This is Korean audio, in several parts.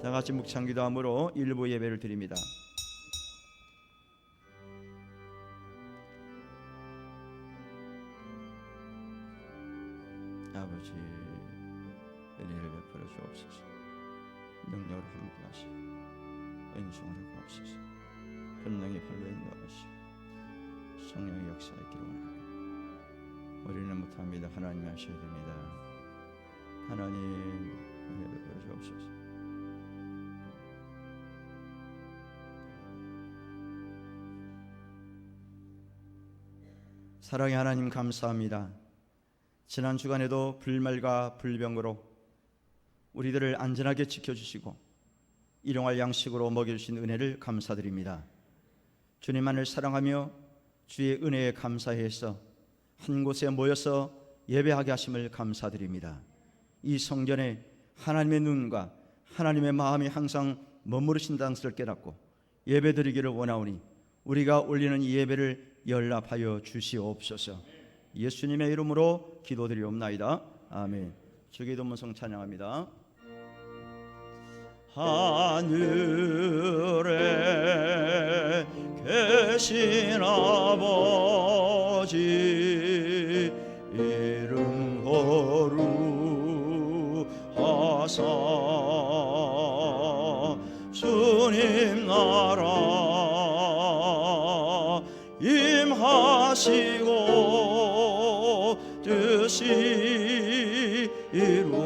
다 같이 묵창기도함으로 일부 예배를 드립니다. 아버지, 은혜를 베풀어 주옵소서. 능력으로 함께하시고 은총으로 가옵소서. 권능의 발로 인도하시고 성령의 역사에 있기를 원하며 우리는 못합니다. 하나님이 하셔야 됩니다. 하나님, 은혜 베풀어 주옵소서. 사랑의 하나님, 감사합니다. 지난 주간에도 불말과 불병으로 우리들을 안전하게 지켜주시고 일용할 양식으로 먹여주신 은혜를 감사드립니다. 주님만을 사랑하며 주의 은혜에 감사해서 한 곳에 모여서 예배하게 하심을 감사드립니다. 이 성전에 하나님의 눈과 하나님의 마음이 항상 머무르신다는 것을 깨닫고 예배드리기를 원하오니 우리가 올리는 이 예배를 연락하여 주시옵소서. 예수님의 이름으로 기도드리옵나이다. 아멘. 주기도문성 찬양합니다. 하늘에 계신 아버지 이름 거룩하사 주님 나라 임하시고 뜻이 이루어지다.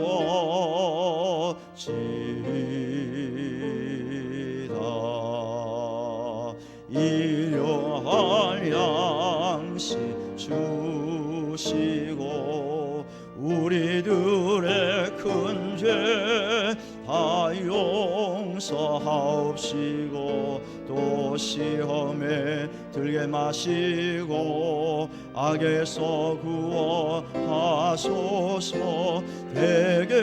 일용할 양식 주시고 우리들의 큰 죄 다 용서하옵시고 또 시험에 들게 마시고 악에서 구원하소서. 대개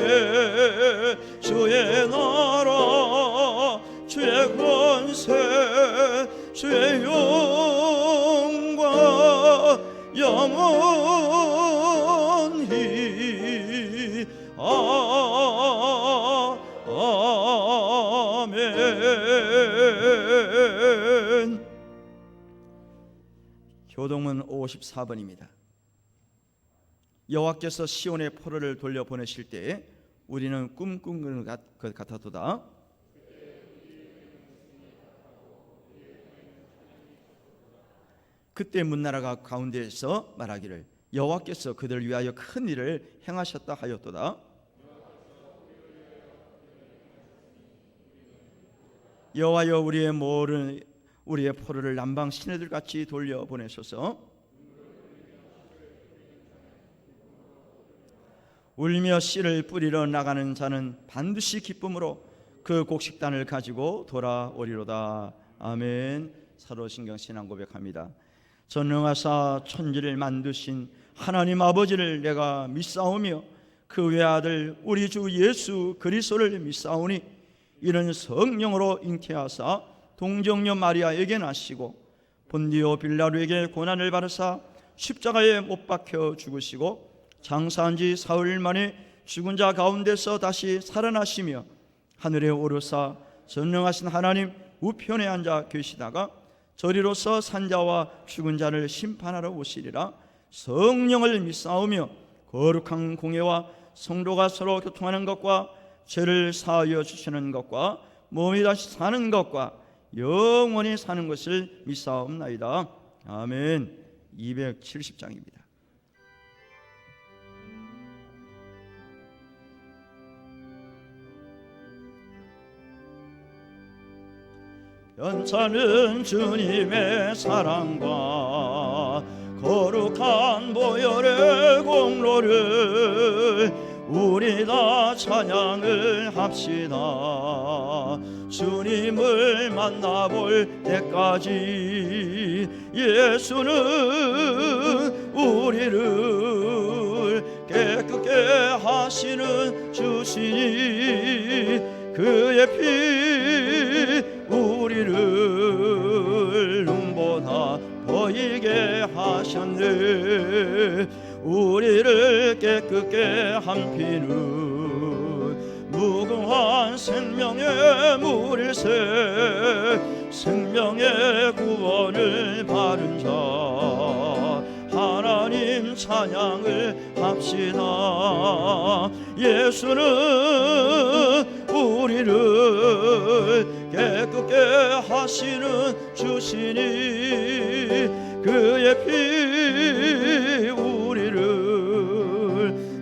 주의 나라 주의 권세 주의 영광 영원히 아멘. 교동문 54번입니다. 여호와께서 시온의 포로를 돌려보내실 때에 우리는 꿈꾸는 것 같았도다. 그때 문나라가 가운데에서 말하기를 여호와께서 그들을 위하여 큰 일을 행하셨다 하였도다. 여호와여 우리의 포로를 남방 시내들같이 돌려보내소서. 울며 씨를 뿌리러 나가는 자는 반드시 기쁨으로 그 곡식단을 가지고 돌아오리로다. 아멘. 사도신경 신앙 고백합니다. 전능하사 천지를 만드신 하나님 아버지를 내가 믿사오며 그 외아들 우리 주 예수 그리스도를 믿사오니 이는 성령으로 잉태하사 동정녀 마리아에게 나시고 본디오 빌라도에게 고난을 받으사 십자가에 못 박혀 죽으시고 장사한 지 사흘 만에 죽은 자 가운데서 다시 살아나시며 하늘에 오르사 전능하신 하나님 우편에 앉아 계시다가 저리로서 산자와 죽은 자를 심판하러 오시리라. 성령을 믿사오며 거룩한 공예와 성도가 서로 교통하는 것과 죄를 사하여 주시는 것과 몸이 다시 사는 것과 영원히 사는 것을 믿사옵나이다. 아멘. 270장입니다. 연차는 주님의 사랑과 거룩한 보혈의 공로를 우리 다 찬양을 합시다. 주님을 만나볼 때까지 예수는 우리를 깨끗게 하시는 주시니 그의 피 우리를 눈보다 보이게 하셨네. 우리를 깨끗게 한 피는 무궁한 위한 생명의 물일새 생명의 구원을 받은 자 하나님 찬양을 합시다. 예수는 우리를 깨끗게 하시는 주시니 그의 피 우리를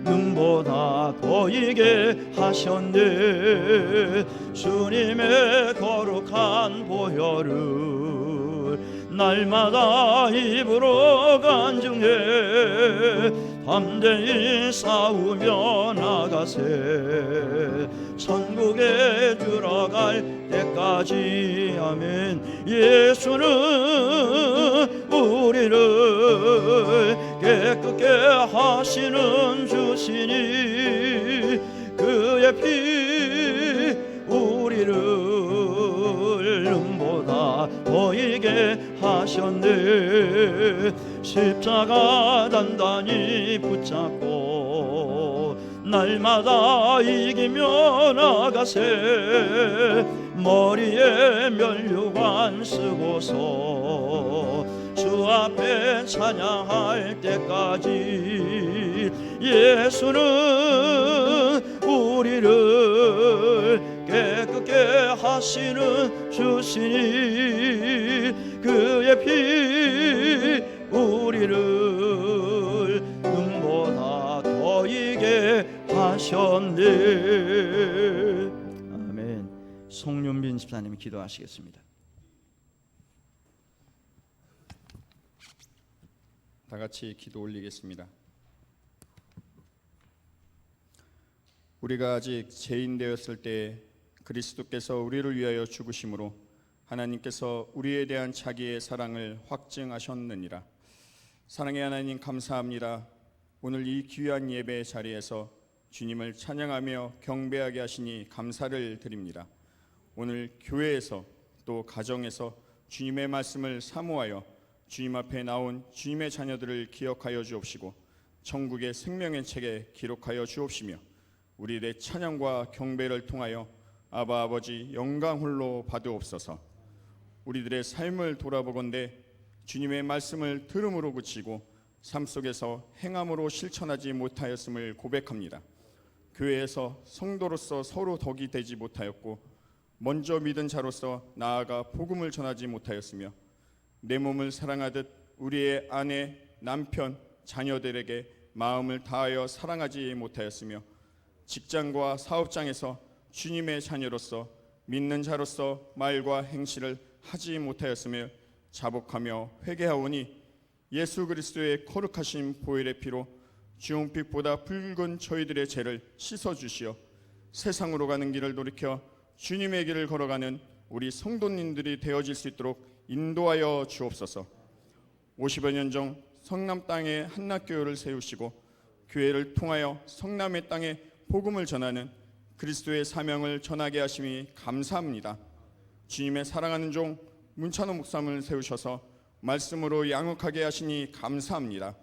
눈보다 보이게 하셨네. 주님의 거룩한 보혈을 날마다 입으로 간증해 담대히 싸우며 나가세 천국에 들어갈 때까지. 아멘. 예수는 우리를 깨끗게 하시는 주시니 그의 피 우리를 눈보다 보이게 하셨네. 십자가 단단히 붙잡고 날마다 이기며 나가세. 머리에 면류관 쓰고서 주 앞에 찬양할 때까지. 예수는 우리를 깨끗게 하시는 주시니 그의 피 우리를 눈보다 보이게 하셨네. 아멘. 송윤빈 집사님이 기도하시겠습니다. 다 같이 기도 올리겠습니다. 우리가 아직 죄인 되었을 때 그리스도께서 우리를 위하여 죽으심으로 하나님께서 우리에 대한 자기의 사랑을 확증하셨느니라. 사랑의 하나님 감사합니다. 오늘 이 귀한 예배 자리에서 주님을 찬양하며 경배하게 하시니 감사를 드립니다. 오늘 교회에서 또 가정에서 주님의 말씀을 사모하여 주님 앞에 나온 주님의 자녀들을 기억하여 주옵시고 천국의 생명의 책에 기록하여 주옵시며 우리들의 찬양과 경배를 통하여 아바 아버지 영광 홀로 받으옵소서. 우리들의 삶을 돌아보건대 주님의 말씀을 들음으로 그치고 삶 속에서 행함으로 실천하지 못하였음을 고백합니다. 교회에서 성도로서 서로 덕이 되지 못하였고 먼저 믿은 자로서 나아가 복음을 전하지 못하였으며 내 몸을 사랑하듯 우리의 아내, 남편, 자녀들에게 마음을 다하여 사랑하지 못하였으며 직장과 사업장에서 주님의 자녀로서 믿는 자로서 말과 행실을 하지 못하였으며 자복하며 회개하오니 예수 그리스도의 거룩하신 보혈의 피로 주홍빛보다 붉은 저희들의 죄를 씻어주시어 세상으로 가는 길을 돌이켜 주님의 길을 걸어가는 우리 성도님들이 되어질 수 있도록 인도하여 주옵소서. 50여 년 전 성남 땅에 한낙교회를 세우시고 교회를 통하여 성남의 땅에 복음을 전하는 그리스도의 사명을 전하게 하심이 감사합니다. 주님의 사랑하는 종 문찬호 목사님을 세우셔서 말씀으로 양육하게 하시니 감사합니다.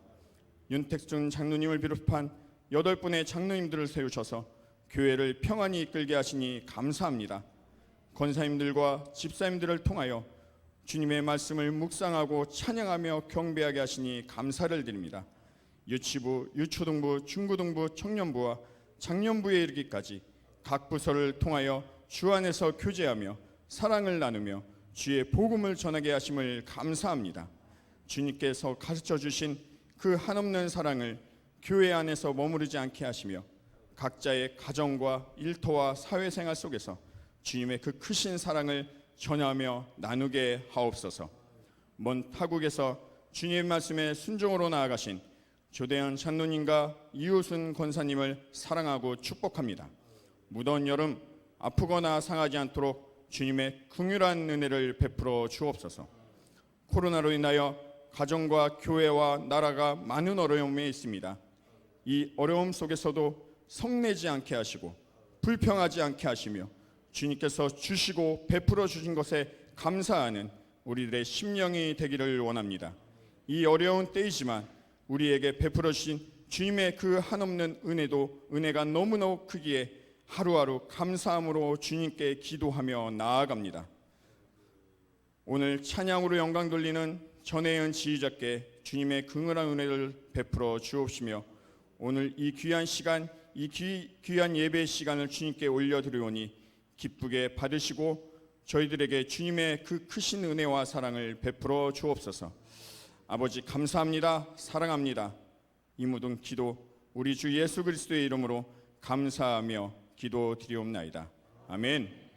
윤택준 장로님을 비롯한 8분의 장로님들을 세우셔서 교회를 평안히 이끌게 하시니 감사합니다. 권사님들과 집사님들을 통하여 주님의 말씀을 묵상하고 찬양하며 경배하게 하시니 감사를 드립니다. 유치부, 유초등부, 중고등부, 청년부와 장년부에 이르기까지 각 부서를 통하여 주 안에서 교제하며 사랑을 나누며 주의 복음을 전하게 하심을 감사합니다. 주님께서 가르쳐 주신 그 한없는 사랑을 교회 안에서 머무르지 않게 하시며 각자의 가정과 일터와 사회생활 속에서 주님의 그 크신 사랑을 전하며 나누게 하옵소서. 먼 타국에서 주님의 말씀에 순종으로 나아가신 조대현 장로님과 이우순 권사님을 사랑하고 축복합니다. 무더운 여름 아프거나 상하지 않도록 주님의 긍휼한 은혜를 베풀어 주옵소서. 코로나로 인하여 가정과 교회와 나라가 많은 어려움에 있습니다. 이 어려움 속에서도 성내지 않게 하시고 불평하지 않게 하시며 주님께서 주시고 베풀어 주신 것에 감사하는 우리들의 심령이 되기를 원합니다. 이 어려운 때이지만 우리에게 베풀어 주신 주님의 그 한없는 은혜가 너무너무 크기에 하루하루 감사함으로 주님께 기도하며 나아갑니다. 오늘 찬양으로 영광 돌리는 전혜연 지휘자께 주님의 긍휼한 은혜를 베풀어 주옵시며 오늘 이 귀한 시간, 이 귀한 예배의 시간을 주님께 올려드리오니 기쁘게 받으시고 저희들에게 주님의 그 크신 은혜와 사랑을 베풀어 주옵소서. 아버지 감사합니다. 사랑합니다. 이 모든 기도 우리 주 예수 그리스도의 이름으로 감사하며 기도드리옵나이다. 아멘.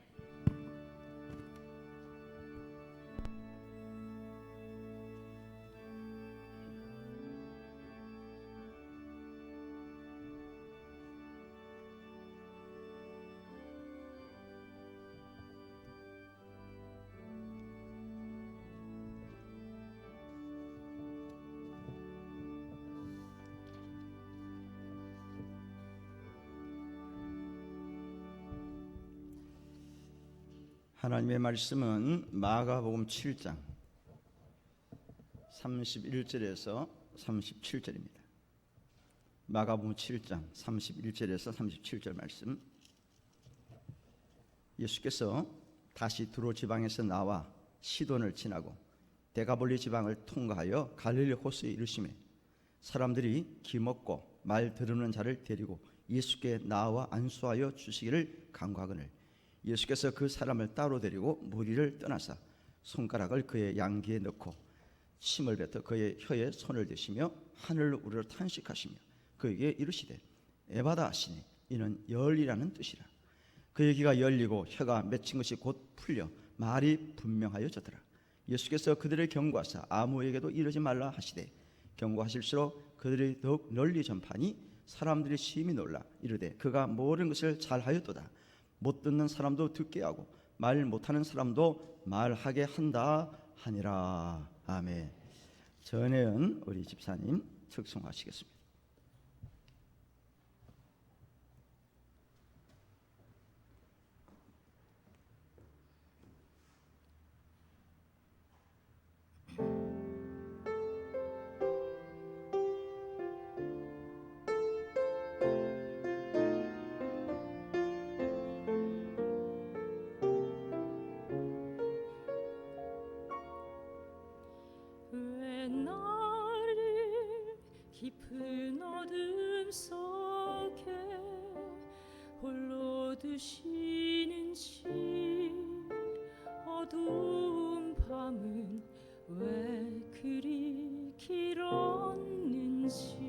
하나님의 말씀은 마가복음 7장 31절에서 37절입니다. 마가복음 7장 31절에서 37절 말씀. 예수께서 다시 두로 지방에서 나와 시돈을 지나고 데가볼리 지방을 통과하여 갈릴리 호수에 이르시매 사람들이 기먹고 말 들으는 자를 데리고 예수께 나와 안수하여 주시기를 간구하거늘 예수께서 그 사람을 따로 데리고 무리를 떠나사 손가락을 그의 양귀에 넣고 침을 뱉어 그의 혀에 손을 대시며 하늘을 우러러 탄식하시며 그에게 이르시되 에바다 하시니 이는 열이라는 뜻이라. 그의 귀가 열리고 혀가 맺힌 것이 곧 풀려 말이 분명하여졌더라. 예수께서 그들을 경고하사 아무에게도 이르지 말라 하시되 경고하실수록 그들이 더욱 널리 전파하니 사람들이 심히 놀라 이르되 그가 모든 것을 잘하였도다. 못 듣는 사람도 듣게 하고 말 못하는 사람도 말하게 한다 하니라. 아멘. 전혜연 우리 집사님 특송하시겠습니다. 깊은 어둠 속에 홀로 두시는지 어두운 밤은 왜 그리 길었는지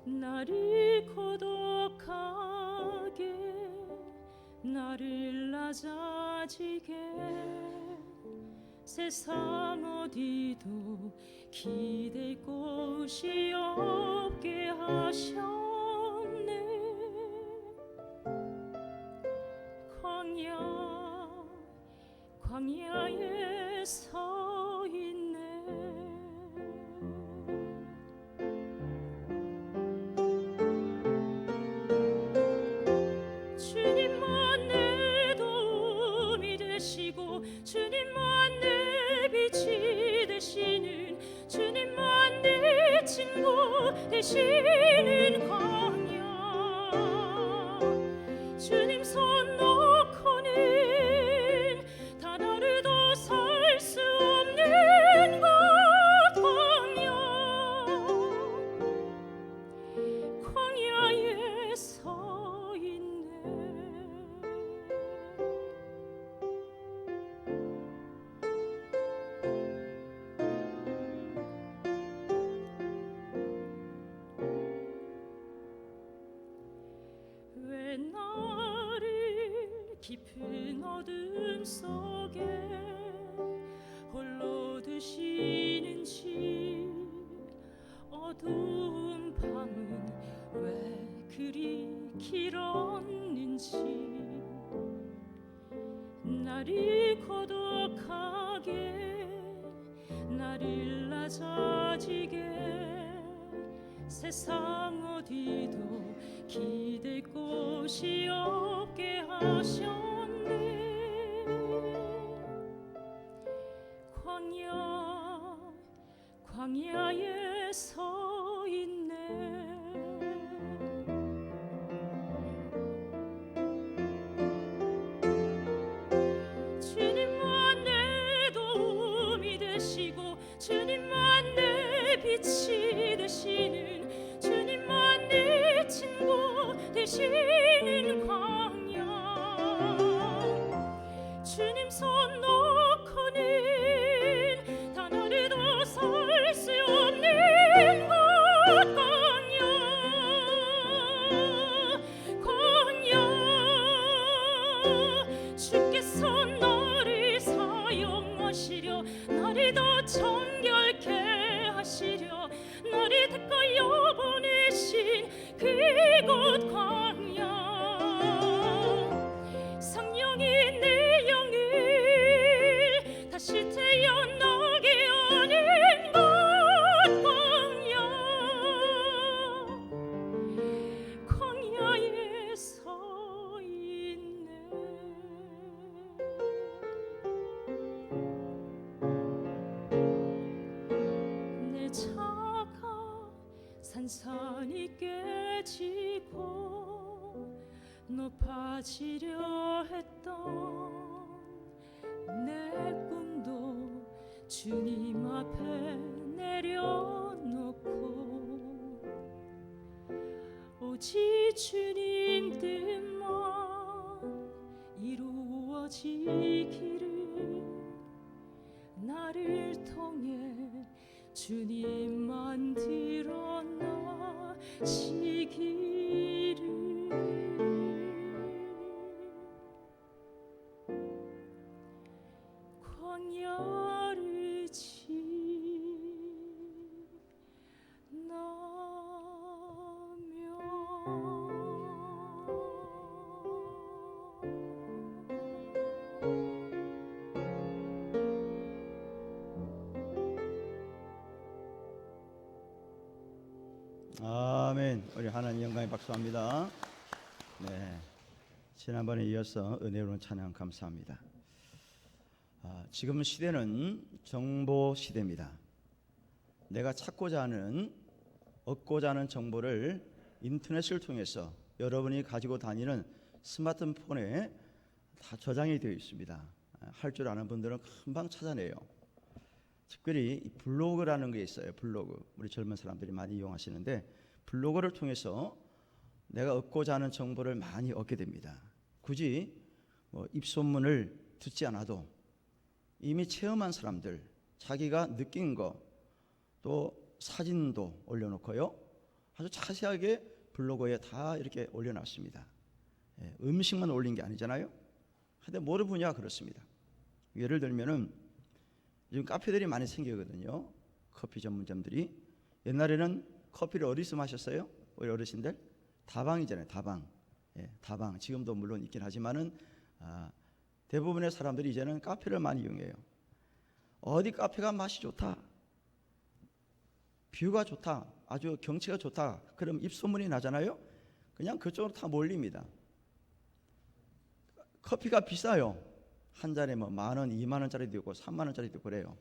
날이 고독하게 나를 낮아지게 세상 어디도 기댈 곳이 없게 하셨네. 광야에 서 있네. 주님만 내 도움이 되시고 주님만 내 빛이 되시는 주님만 내 친구 되시는 광야 주님 손 놓고는 단 하루도 살 수 없는 곳 광야에 서 있네. 왜 나를 깊은 어둠 속에 홀로 두시는지 어두운 밤은 왜 그리 길었는지 날이 고독하게 나를 낮아지게 세상 어디도 기댈 곳이 없게 하셨네. 광야에 서 있네. 정결케 하시려 나를 택하여 보내신 그곳 광야 성령이 내 영을 다시 태어나게 하는 곳 광야에 서 있네. 내 차가 산산이 깨지고 높아지려 했던 내 꿈도 주님 앞에 내려놓고 오직 주님 뜻만 이루어지기를 나를 통해 주님만 드러나시기를 광야를 아멘. 우리 하나님 영광에 박수합니다. 네, 지난번에 이어서 은혜로운 찬양 감사합니다. 지금 시대는 정보 시대입니다. 내가 찾고자 하는, 얻고자 하는 정보를 인터넷을 통해서 여러분이 가지고 다니는 스마트폰에 다 저장이 되어 있습니다. 할 줄 아는 분들은 금방 찾아내요. 특별히 이 블로그라는 게 있어요. 블로그, 우리 젊은 사람들이 많이 이용하시는데, 블로그를 통해서 내가 얻고자 하는 정보를 많이 얻게 됩니다. 굳이 입소문을 듣지 않아도 이미 체험한 사람들, 자기가 느낀 거, 또 사진도 올려놓고요, 아주 자세하게 블로그에 다 이렇게 올려놨습니다. 음식만 올린 게 아니잖아요. 근데 모르는 분야가 그렇습니다. 예를 들면은 요즘 카페들이 많이 생기거든요. 커피 전문점들이. 옛날에는 커피를 어디서 마셨어요? 우리 어르신들? 다방이잖아요. 다방. 다방. 지금도 물론 있긴 하지만은 대부분의 사람들이 이제는 카페를 많이 이용해요. 어디 카페가 맛이 좋다, 뷰가 좋다, 아주 경치가 좋다, 그럼 입소문이 나잖아요. 그냥 그쪽으로 다 몰립니다. 커피가 비싸요. 한 잔에 뭐 10,000원, 20,000원짜리도 있고 30,000원짜리도 있고 그래요.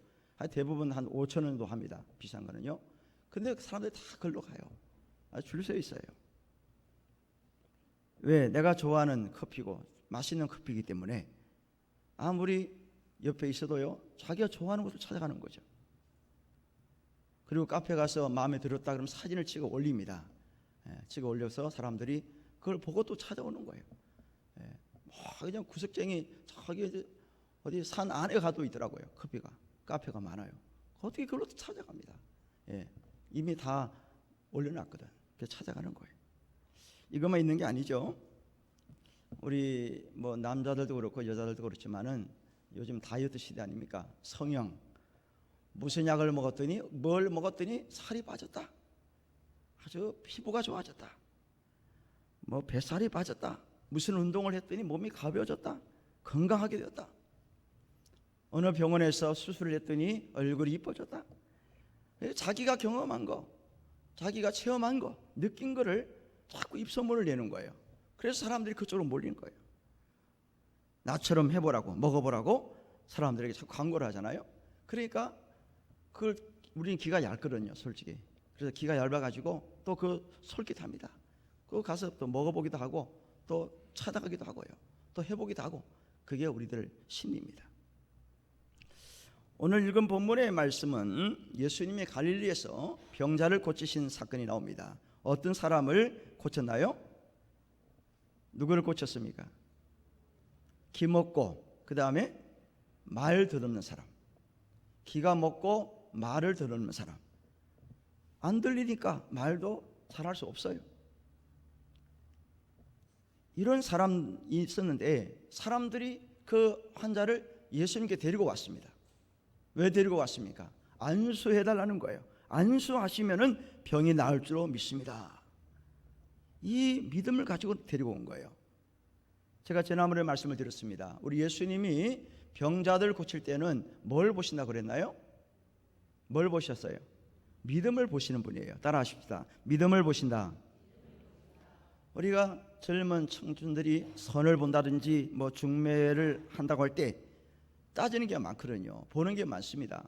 대부분 한 5,000원도 합니다. 비싼 거는요. 근데 사람들이 다 걸로 가요. 줄 서 있어요. 왜? 내가 좋아하는 커피고 맛있는 커피이기 때문에 아무리 옆에 있어도요, 자기가 좋아하는 곳을 찾아가는 거죠. 그리고 카페 가서 마음에 들었다 그러면 사진을 찍어 올립니다. 찍어 올려서 사람들이 그걸 보고 또 찾아오는 거예요. 그냥 구석쟁이 저기 어디 산 안에 가도 있더라고요. 커피가, 카페가 많아요. 어떻게 그걸로 찾아갑니다. 이미 다 올려놨거든. 그래서 찾아가는 거예요. 이것만 있는 게 아니죠. 우리 뭐 남자들도 그렇고 여자들도 그렇지만은 요즘 다이어트 시대 아닙니까? 성형, 무슨 약을 먹었더니 뭘 먹었더니 살이 빠졌다, 아주 피부가 좋아졌다, 뭐 뱃살이 빠졌다, 무슨 운동을 했더니 몸이 가벼워졌다, 건강하게 되었다, 어느 병원에서 수술을 했더니 얼굴이 이뻐졌다. 자기가 경험한 거, 자기가 체험한 거, 느낀 거를 자꾸 입소문을 내는 거예요. 그래서 사람들이 그쪽으로 몰리는 거예요. 나처럼 해보라고, 먹어보라고 사람들에게 자꾸 광고를 하잖아요. 그러니까 그걸 우리는 기가 얇거든요, 솔직히. 그래서 기가 얇아가지고 또 그 솔깃합니다. 그거 가서 또 먹어보기도 하고 또 찾아가기도 하고요, 또 해보기도 하고. 그게 우리들 심리입니다. 오늘 읽은 본문의 말씀은 예수님이 갈릴리에서 병자를 고치신 사건이 나옵니다. 어떤 사람을 고쳤나요? 누구를 고쳤습니까? 귀 먹고 그 다음에 말 들었는 사람. 귀가 먹고 말을 들었는 사람. 안 들리니까 말도 잘할 수 없어요. 이런 사람이 있었는데 사람들이 그 환자를 예수님께 데리고 왔습니다. 왜 데리고 왔습니까? 안수해달라는 거예요. 안수하시면은 병이 나을 줄로 믿습니다. 이 믿음을 가지고 데리고 온 거예요. 제가 지난번에 말씀을 드렸습니다. 우리 예수님이 병자들 고칠 때는 뭘 보신다 그랬나요? 뭘 보셨어요? 믿음을 보시는 분이에요. 따라하십시다. 믿음을 보신다. 우리가 젊은 청춘들이 선을 본다든지 뭐 중매를 한다고 할 때 따지는 게 많거든요. 보는 게 많습니다.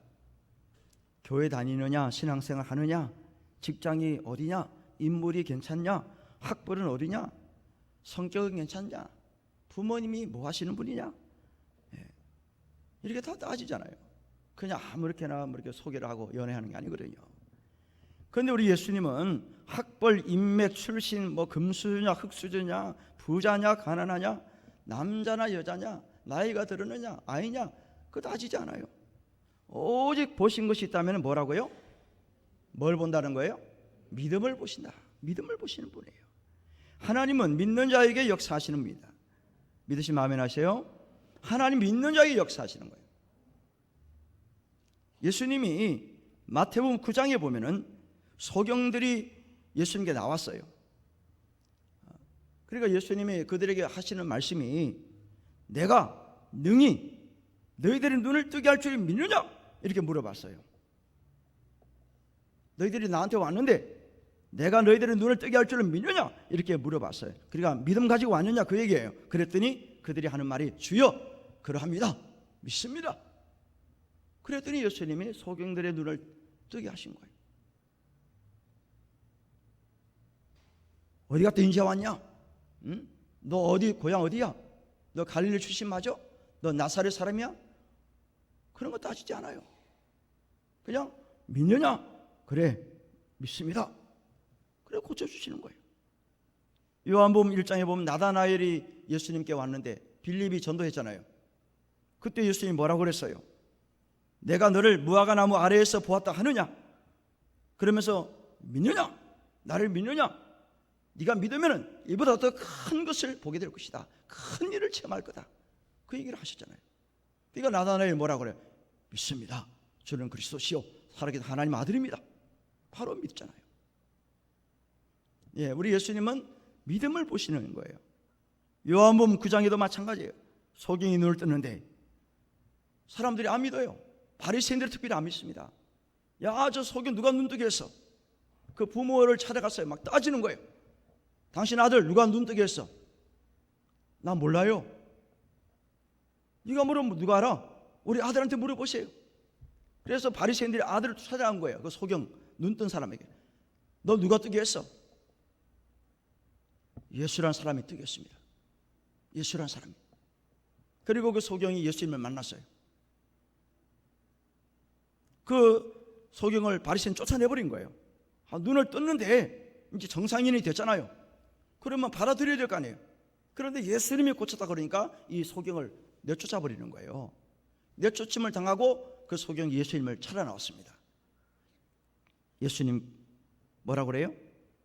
교회 다니느냐, 신앙생활 하느냐, 직장이 어디냐, 인물이 괜찮냐, 학벌은 어디냐, 성격은 괜찮냐, 부모님이 뭐 하시는 분이냐, 이렇게 다 따지잖아요. 그냥 아무렇게나 이렇게 소개를 하고 연애하는 게 아니거든요. 그런데 우리 예수님은 학벌, 인맥, 출신, 뭐 금수저냐, 흙수저냐, 부자냐, 가난하냐, 남자나 여자냐, 나이가 들었느냐, 아니냐, 그거 따지지 않아요. 오직 보신 것이 있다면 뭐라고요? 뭘 본다는 거예요? 믿음을 보신다. 믿음을 보시는 분이에요. 하나님은 믿는 자에게 역사하시는 분이다. 믿으시면 아멘 하세요. 하나님 믿는 자에게 역사하시는 거예요. 예수님이 마태복음 9장에 보면은 소경들이 예수님께 나왔어요. 그러니까 예수님이 그들에게 하시는 말씀이 내가 능히 너희들의 눈을 뜨게 할 줄 믿느냐? 이렇게 물어봤어요. 너희들이 나한테 왔는데 내가 너희들의 눈을 뜨게 할 줄을 믿느냐? 이렇게 물어봤어요. 그러니까 믿음 가지고 왔느냐 그 얘기예요. 그랬더니 그들이 하는 말이 주여 그러합니다. 믿습니다. 그랬더니 예수님이 소경들의 눈을 뜨게 하신 거예요. 어디 갔다 인제 왔냐? 응? 너 어디 고향 어디야? 너 갈릴리 출신 맞아? 너 나사렛 사람이야? 그런 거 따지지 않아요. 그냥 믿느냐? 그래 믿습니다. 그래 고쳐주시는 거예요. 요한복음 1장에 보면 나다나엘이 예수님께 왔는데 빌립이 전도했잖아요. 그때 예수님이 뭐라고 그랬어요? 내가 너를 무화과 나무 아래에서 보았다 하느냐? 그러면서 믿느냐? 나를 믿느냐? 네가 믿으면 이보다 더 큰 것을 보게 될 것이다. 큰 일을 체험할 거다. 그 얘기를 하셨잖아요. 그러니까 나다나엘이 뭐라고 그래요? 믿습니다. 주는 그리스도시요 살아계신 하나님 아들입니다. 바로 믿잖아요. 예, 우리 예수님은 믿음을 보시는 거예요. 요한복음 9장에도 마찬가지예요. 소경이 눈을 뜨는데 사람들이 안 믿어요. 바리새인들이 특별히 안 믿습니다. 야, 저 소경 누가 눈 뜨게 했어? 그 부모를 찾아갔어요. 막 따지는 거예요. 당신 아들 누가 눈 뜨게 했어? 나 몰라요. 네가 물으면 누가 알아? 우리 아들한테 물어보세요. 그래서 바리새인들이 아들을 찾아간 거예요. 그 소경 눈 뜬 사람에게. 너 누가 뜨게 했어? 예수란 사람이 뜨게 했습니다. 예수란 사람이. 그리고 그 소경이 예수님을 만났어요. 그 소경을 바리새인 쫓아내버린 거예요. 눈을 떴는데 이제 정상인이 됐잖아요. 그러면 받아들여야 될 거 아니에요. 그런데 예수님이 고쳤다 그러니까 이 소경을 내쫓아 버리는 거예요. 내쫓음을 당하고 그 소경이 예수님을 찾아 나왔습니다. 예수님 뭐라고 그래요?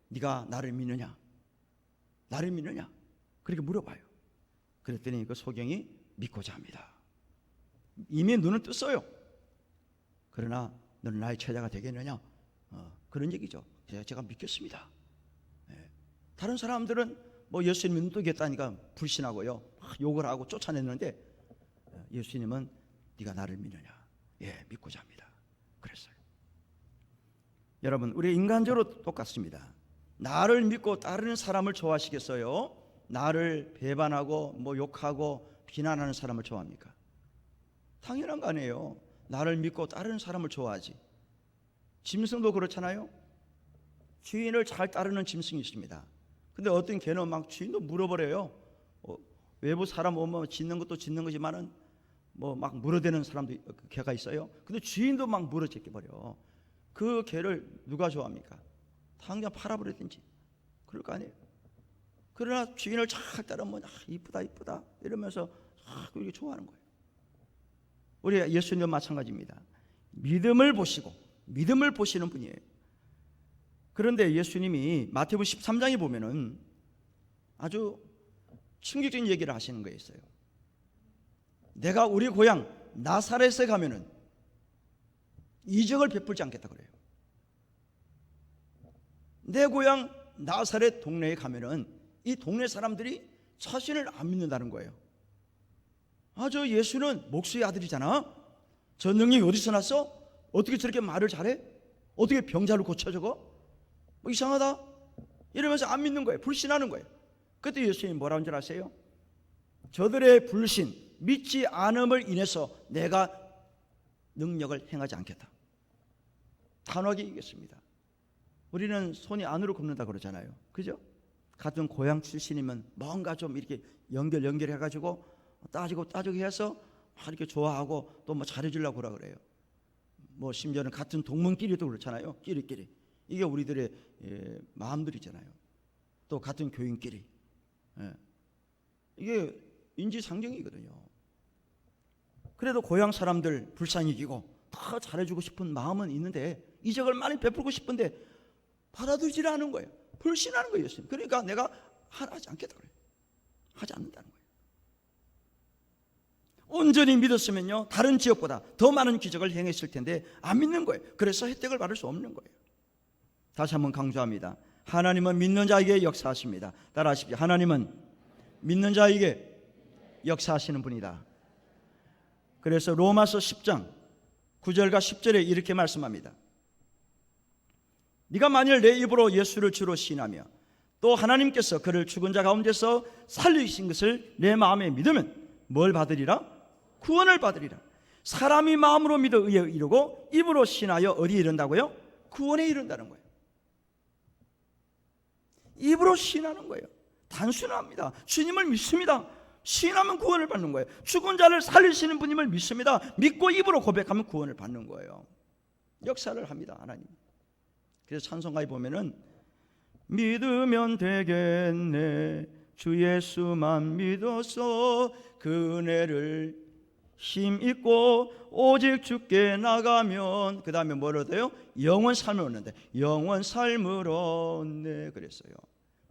네가 나를 믿느냐? 나를 믿느냐? 그렇게 물어봐요. 그랬더니 그 소경이 믿고자 합니다. 이미 눈을 떴어요. 그러나 너는 나의 제자가 되겠느냐? 그런 얘기죠. 제가 믿겠습니다. 다른 사람들은 뭐 예수님 눈 뜨겠다니까 불신하고요, 욕을 하고 쫓아냈는데 예수님은 네가 나를 믿느냐? 예, 믿고자 합니다. 그랬어요. 여러분, 우리 인간적으로 똑같습니다. 나를 믿고 따르는 사람을 좋아하시겠어요? 나를 배반하고 뭐 욕하고 비난하는 사람을 좋아합니까? 당연한 거 아니에요. 나를 믿고 따르는 사람을 좋아하지. 짐승도 그렇잖아요. 주인을 잘 따르는 짐승이 있습니다. 근데 어떤 개는 막 주인도 물어버려요. 외부 사람 오면 짖는 것도 짖는 거지만은 뭐 막 물어대는 사람도 개가 있어요. 근데 주인도 막 물어제껴버려. 그 개를 누가 좋아합니까? 당장 팔아버리든지 그럴 거 아니에요. 그러나 주인을 잘 따르면 이쁘다 이쁘다 이러면서 그렇게 좋아하는 거예요. 우리 예수님도 마찬가지입니다. 믿음을 보시고 믿음을 보시는 분이에요. 그런데 예수님이 마태복음 13장에 보면은 아주 충격적인 얘기를 하시는 게 있어요. 내가 우리 고향 나사렛에 가면은 이적을 베풀지 않겠다 그래요. 내 고향 나사렛 동네에 가면은 이 동네 사람들이 자신을 안 믿는다는 거예요. 저 예수는 목수의 아들이잖아. 저 능력이 어디서 났어? 어떻게 저렇게 말을 잘해? 어떻게 병자를 고쳐 저거? 뭐 이상하다 이러면서 안 믿는 거예요. 불신하는 거예요. 그때 예수님이 뭐라는 줄 아세요? 저들의 불신, 믿지 않음을 인해서 내가 능력을 행하지 않겠다. 단호하게 얘기했습니다. 우리는 손이 안으로 굽는다 그러잖아요. 그죠? 같은 고향 출신이면 뭔가 좀 이렇게 연결해가지고 따지고 해서 이렇게 좋아하고 또 뭐 잘해주려고 그러라 그래요. 뭐 심지어는 같은 동문끼리도 그렇잖아요. 끼리끼리. 이게 우리들의 마음들이잖아요. 또 같은 교인끼리. 이게 인지상정이거든요. 그래도 고향 사람들 불쌍히 여기고 더 잘해주고 싶은 마음은 있는데 이적을 많이 베풀고 싶은데 받아들이지 않은 거예요. 불신하는 거예요. 그러니까 내가 하지 않겠다 그래요. 하지 않는다는 거예요. 온전히 믿었으면요 다른 지역보다 더 많은 기적을 행했을 텐데 안 믿는 거예요. 그래서 혜택을 받을 수 없는 거예요. 다시 한번 강조합니다. 하나님은 믿는 자에게 역사하십니다. 따라하십시오. 하나님은 믿는 자에게 역사하시는 분이다. 그래서 로마서 10장 9절과 10절에 이렇게 말씀합니다. 네가 만일 내 입으로 예수를 주로 시인하며 또 하나님께서 그를 죽은 자 가운데서 살리신 것을 내 마음에 믿으면 뭘 받으리라? 구원을 받으리라. 사람이 마음으로 믿어 의에 이르고 입으로 시인하여 어디에 이른다고요? 구원에 이른다는 거예요. 입으로 시인하는 거예요. 단순합니다. 주님을 믿습니다. 시인하면 구원을 받는 거예요. 죽은 자를 살리시는 분임을 믿습니다. 믿고 입으로 고백하면 구원을 받는 거예요. 역사를 합니다. 하나님. 그래서 찬송가에 보면은 믿으면 되겠네 주 예수만 믿어서 그 은혜를 힘있고 오직 주께 나가면 그 다음에 뭐를 얻어요? 영원 삶을 얻는데 영원 삶을 얻네 그랬어요.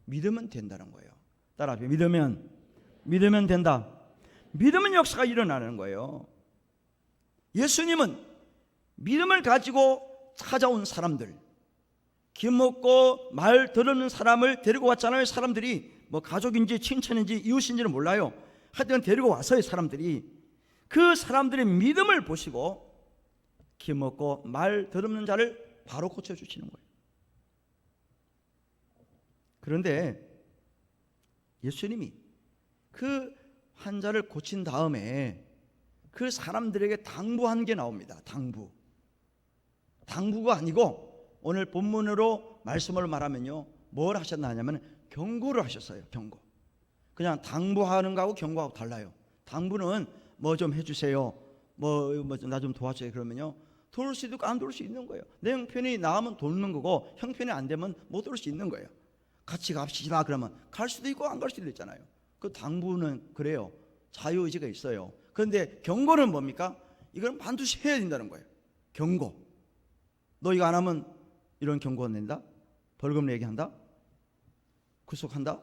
믿으면 된다는 거예요. 따라하세요. 믿으면 된다. 믿으면 역사가 일어나는 거예요. 예수님은 믿음을 가지고 찾아온 사람들, 김먹고 말 들었는 사람을 데리고 왔잖아요. 사람들이 뭐 가족인지 친천인지 이웃인지는 몰라요. 하여튼 데리고 왔어요. 사람들이. 그 사람들의 믿음을 보시고 김먹고 말 들었는 자를 바로 고쳐주시는 거예요. 그런데 예수님이 그 환자를 고친 다음에 그 사람들에게 당부한 게 나옵니다. 당부가 아니고 오늘 본문으로 말씀을 말하면요 뭘 하셨나 하냐면 경고를 하셨어요. 경고. 그냥 당부하는 거하고 경고하고 달라요. 당부는 뭐 좀 해주세요, 뭐 나 좀 도와줘요 그러면요 도울 수도 있고 안 도울 수 있는 거예요. 내 형편이 나으면 돕는 거고 형편이 안 되면 못 도울 수 있는 거예요. 같이 갑시다 그러면 갈 수도 있고 안 갈 수도 있잖아요. 그 당부는 그래요. 자유의지가 있어요. 그런데 경고는 뭡니까? 이건 반드시 해야 된다는 거예요. 경고. 너 이거 안 하면 이런 경고가 낸다? 벌금 내게 한다? 구속한다?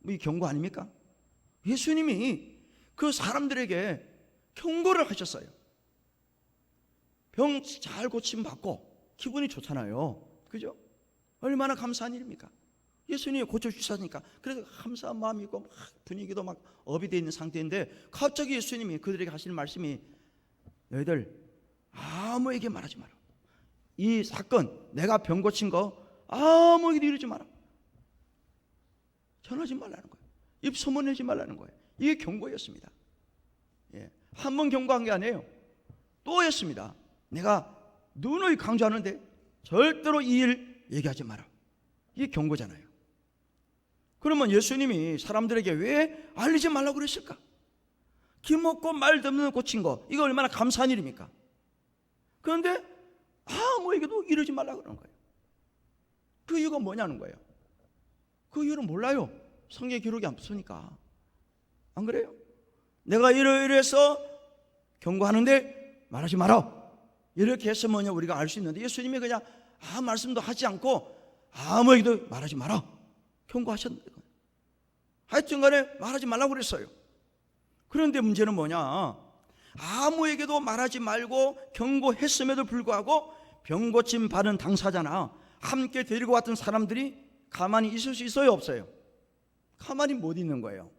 뭐 이 경고 아닙니까? 예수님이 그 사람들에게 경고를 하셨어요. 병 잘 고침 받고 기분이 좋잖아요. 그죠? 얼마나 감사한 일입니까? 예수님이 고쳐주셨으니까. 그래서 감사한 마음이 있고 막 분위기도 막 업이 되어 있는 상태인데 갑자기 예수님이 그들에게 하시는 말씀이 너희들 아무에게 말하지 마라. 이 사건 내가 병 고친 거 아무에게도 이러지 마라. 전하지 말라는 거예요. 입 소문내지 말라는 거예요. 이게 경고였습니다. 한 번 경고한 게 아니에요. 또 했습니다. 내가 누누이 강조하는데 절대로 이 일 얘기하지 마라. 이게 경고잖아요. 그러면 예수님이 사람들에게 왜 알리지 말라고 그랬을까? 기먹고 말 듣는 고친 거 이거 얼마나 감사한 일입니까? 그런데 아무에게도 이러지 말라고 그러는 거예요. 그 이유가 뭐냐는 거예요. 그 이유는 몰라요. 성경 기록이 없으니까. 안 그래요? 내가 이러이러해서 경고하는데 말하지 마라. 이렇게 했으면 우리가 알 수 있는데 예수님이 그냥 아무 말씀도 하지 않고 아무에게도 말하지 마라. 경고하셨는 거예요. 하여튼 간에 말하지 말라고 그랬어요. 그런데 문제는 뭐냐? 아무에게도 말하지 말고 경고했음에도 불구하고 병 고침 받은 당사자나 함께 데리고 왔던 사람들이 가만히 있을 수 있어요, 없어요? 가만히 못 있는 거예요.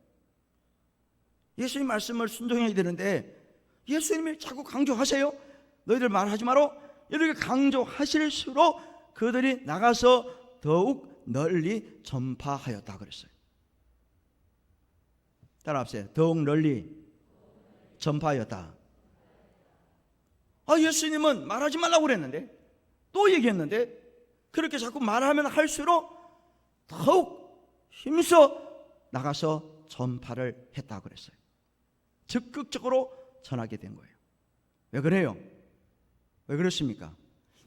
예수님 말씀을 순종해야 되는데 예수님이 자꾸 강조하세요. 너희들 말하지 마라. 이렇게 강조하실수록 그들이 나가서 더욱 널리 전파하였다 그랬어요. 따라합시다. 더욱 널리 전파하였다. 예수님은 말하지 말라고 그랬는데, 또 얘기했는데, 그렇게 자꾸 말하면 할수록 더욱 힘써 나가서 전파를 했다 그랬어요. 적극적으로 전하게 된 거예요. 왜 그래요? 왜 그렇습니까?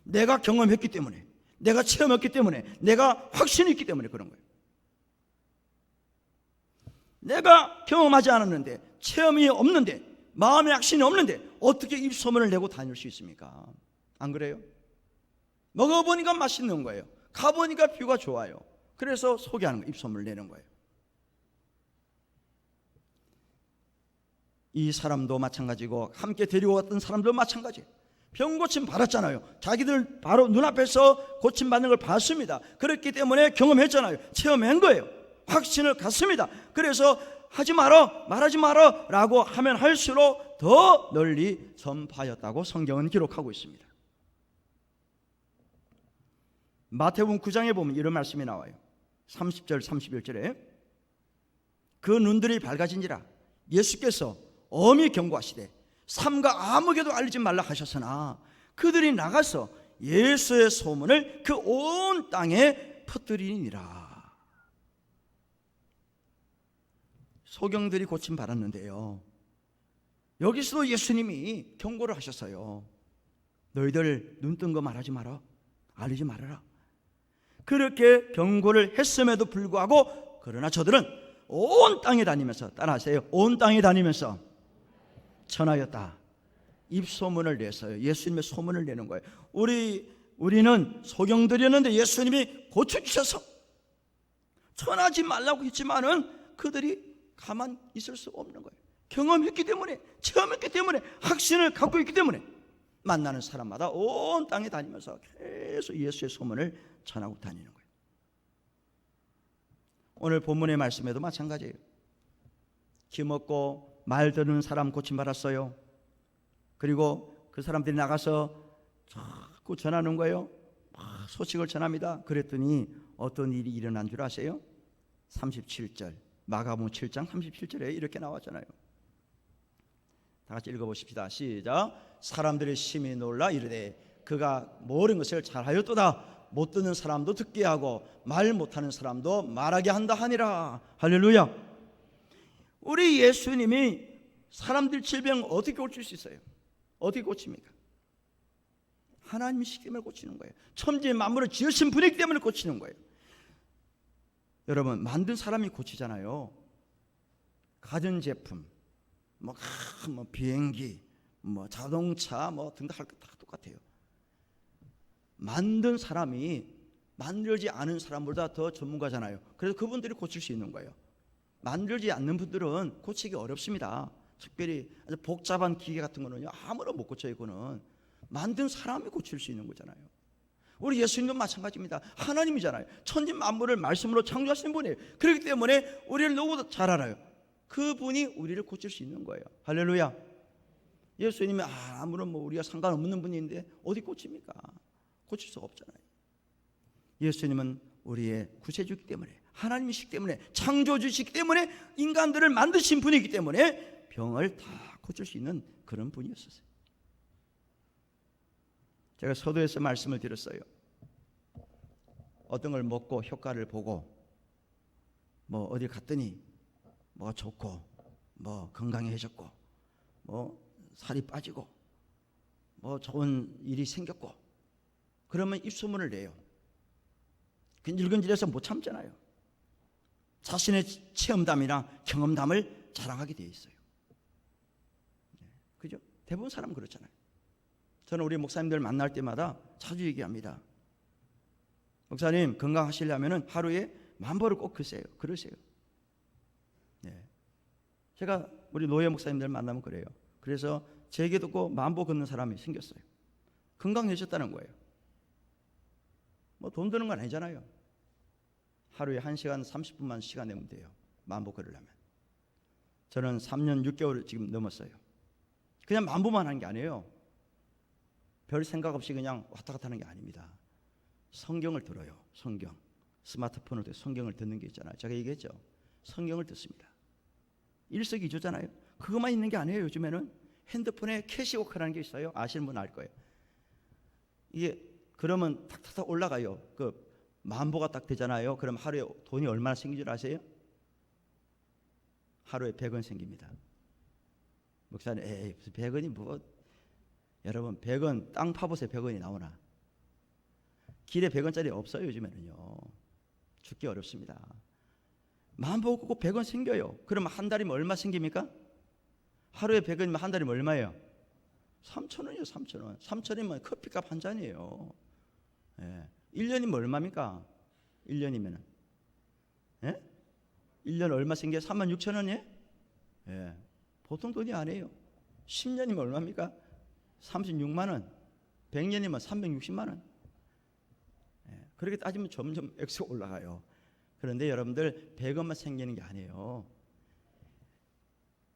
내가 경험했기 때문에, 내가 체험했기 때문에, 내가 확신이 있기 때문에 그런 거예요. 내가 경험하지 않았는데, 체험이 없는데, 마음의 확신이 없는데 어떻게 입소문을 내고 다닐 수 있습니까? 안 그래요? 먹어보니까 맛있는 거예요. 가보니까 뷰가 좋아요. 그래서 소개하는 거예요. 입소문을 내는 거예요. 이 사람도 마찬가지고 함께 데리고 왔던 사람도 마찬가지예요. 병 고침 받았잖아요. 자기들 바로 눈앞에서 고침 받는 걸 봤습니다. 그렇기 때문에 경험했잖아요. 체험한 거예요. 확신을 갖습니다. 그래서 하지 마라, 말하지 마라 라고 하면 할수록 더 널리 전파하였다고 성경은 기록하고 있습니다. 마태복음 9장에 보면 이런 말씀이 나와요. 30절 31절에 그 눈들이 밝아진지라 예수께서 엄히 경고하시되 삼가 아무에게도 알리지 말라 하셨으나 그들이 나가서 예수의 소문을 그 온 땅에 퍼뜨리니라. 소경들이 고침 받았는데요, 여기서도 예수님이 경고를 하셨어요. 너희들 눈 뜬 거 말하지 마라, 알리지 말아라. 그렇게 경고를 했음에도 불구하고 그러나 저들은 온 땅에 다니면서, 따라하세요, 온 땅에 다니면서 전하였다. 입소문을 냈어요. 예수님의 소문을 내는 거예요. 우리는 소경들이었는데 예수님이 고쳐주셔서 전하지 말라고 했지만은 그들이 가만 있을 수 없는 거예요. 경험했기 때문에, 체험했기 때문에, 확신을 갖고 있기 때문에 만나는 사람마다 온 땅에 다니면서 계속 예수의 소문을 전하고 다니는 거예요. 오늘 본문의 말씀에도 마찬가지예요. 기먹고 말 듣는 사람 고침받았어요. 그리고 그 사람들이 나가서 자꾸 전하는 거예요. 소식을 전합니다. 그랬더니 어떤 일이 일어난 줄 아세요? 37절, 마가복음 7장 37절에 이렇게 나왔잖아요. 다 같이 읽어보십시다. 시작. 사람들이 심히 놀라 이르되 그가 모든 것을 잘하였도다. 못 듣는 사람도 듣게 하고 말 못하는 사람도 말하게 한다 하니라. 할렐루야. 우리 예수님이 사람들 질병 어떻게 고칠 수 있어요? 어떻게 고칩니까? 하나님이 시기 때문에 고치는 거예요. 천지 만물을 지으신 분이기 때문에 고치는 거예요. 여러분, 만든 사람이 고치잖아요. 가전제품, 뭐 비행기, 뭐 자동차, 뭐 등등 할 거 다 똑같아요. 만든 사람이 만들지 않은 사람보다 더 전문가잖아요. 그래서 그분들이 고칠 수 있는 거예요. 만들지 않는 분들은 고치기 어렵습니다. 특별히 아주 복잡한 기계 같은 거는요, 아무나 못 고쳐요. 이거는 만든 사람이 고칠 수 있는 거잖아요. 우리 예수님도 마찬가지입니다. 하나님이잖아요. 천지 만물을 말씀으로 창조하신 분이에요. 그렇기 때문에 우리를 너무도 잘 알아요. 그분이 우리를 고칠 수 있는 거예요. 할렐루야. 예수님이 아무런 우리가 상관없는 분인데 어디 고칩니까? 고칠 수가 없잖아요. 예수님은 우리의 구세주이기 때문에, 하나님이시기 때문에, 창조주시기 때문에, 인간들을 만드신 분이기 때문에 병을 다 고칠 수 있는 그런 분이었어요. 제가 서두에서 말씀을 드렸어요. 어떤 걸 먹고 효과를 보고 뭐 어디 갔더니 뭐 좋고 뭐 건강해졌고 뭐 살이 빠지고 뭐 좋은 일이 생겼고 그러면 입소문을 내요. 근질근질해서 못 참잖아요. 자신의 체험담이나 경험담을 자랑하게 돼 있어요. 그죠? 대부분 사람은 그렇잖아요. 저는 우리 목사님들 만날 때마다 자주 얘기합니다. 목사님, 건강하시려면 하루에 10,000보를 꼭 그러세요. 네. 제가 우리 노예 목사님들 만나면 그래요. 그래서 제게 듣고 만보 걷는 사람이 생겼어요. 건강해졌다는 거예요. 뭐 돈 드는 건 아니잖아요. 하루에 1시간 30분만 시간 내면 돼요. 만보 걸으려면. 저는 3년 6개월 지금 넘었어요. 그냥 만보만 하는 게 아니에요. 별 생각 없이 그냥 왔다 갔다 하는 게 아닙니다. 성경을 들어요. 성경. 스마트폰을 통해 성경을 듣는 게 있잖아요. 제가 얘기했죠. 성경을 듣습니다. 일석이조잖아요. 그것만 있는 게 아니에요. 요즘에는 핸드폰에 캐시워크라는 게 있어요. 아시는 분 알 거예요. 이게 그러면 탁탁탁 올라가요. 그 만보가 딱 되잖아요. 그럼 하루에 돈이 얼마나 생긴 줄 아세요? 하루에 100원 생깁니다. 목사님, 에이 무슨 100원이 뭐. 여러분 100원 땅 파보세요. 100원이 나오나? 길에 100원짜리 없어요. 요즘에는요. 죽기 어렵습니다. 만보 걷고 100원 생겨요. 그러면 한 달이면 얼마 생깁니까? 하루에 100원이면 한 달이면 얼마예요? 3,000원이요. 3,000원. 3,000원이면 커피값 한 잔이에요. 예. 1년이면 얼마입니까? 1년이면은. 예? 1년 얼마 생겨요? 36,000원이에요? 예. 보통 돈이 아니에요. 10년이면 얼마입니까? 36만 원. 100년이면 360만 원. 예. 그렇게 따지면 점점 액수가 올라가요. 그런데 여러분들 100원만 생기는 게 아니에요.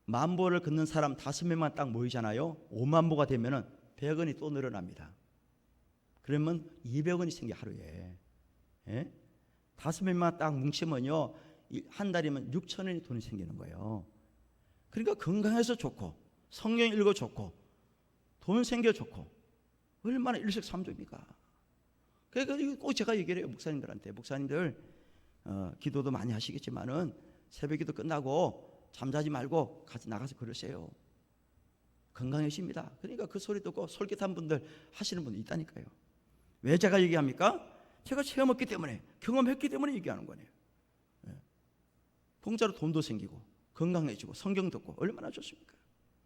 만보를 걷는 사람 5명만 딱 모이잖아요. 5만보가 되면은 100원이 또 늘어납니다. 그러면 200원이 생겨 하루에. 예? 5명만 딱 뭉치면요 한 달이면 6,000원이 돈이 생기는 거예요. 그러니까 건강해서 좋고 성경 읽어 좋고 돈 생겨 좋고 얼마나 일석삼조입니까? 그러니까 꼭 제가 얘기를 해요. 목사님들한테. 목사님들 기도도 많이 하시겠지만은 새벽기도 끝나고 잠자지 말고 같이 나가서 걸으세요. 건강해집니다. 그러니까 그 소리 듣고 솔깃한 분들 하시는 분이 있다니까요. 왜 제가 얘기합니까? 제가 체험했기 때문에 경험했기 때문에 얘기하는 거네요. 공짜로 돈도 생기고 건강해지고 성경 듣고 얼마나 좋습니까?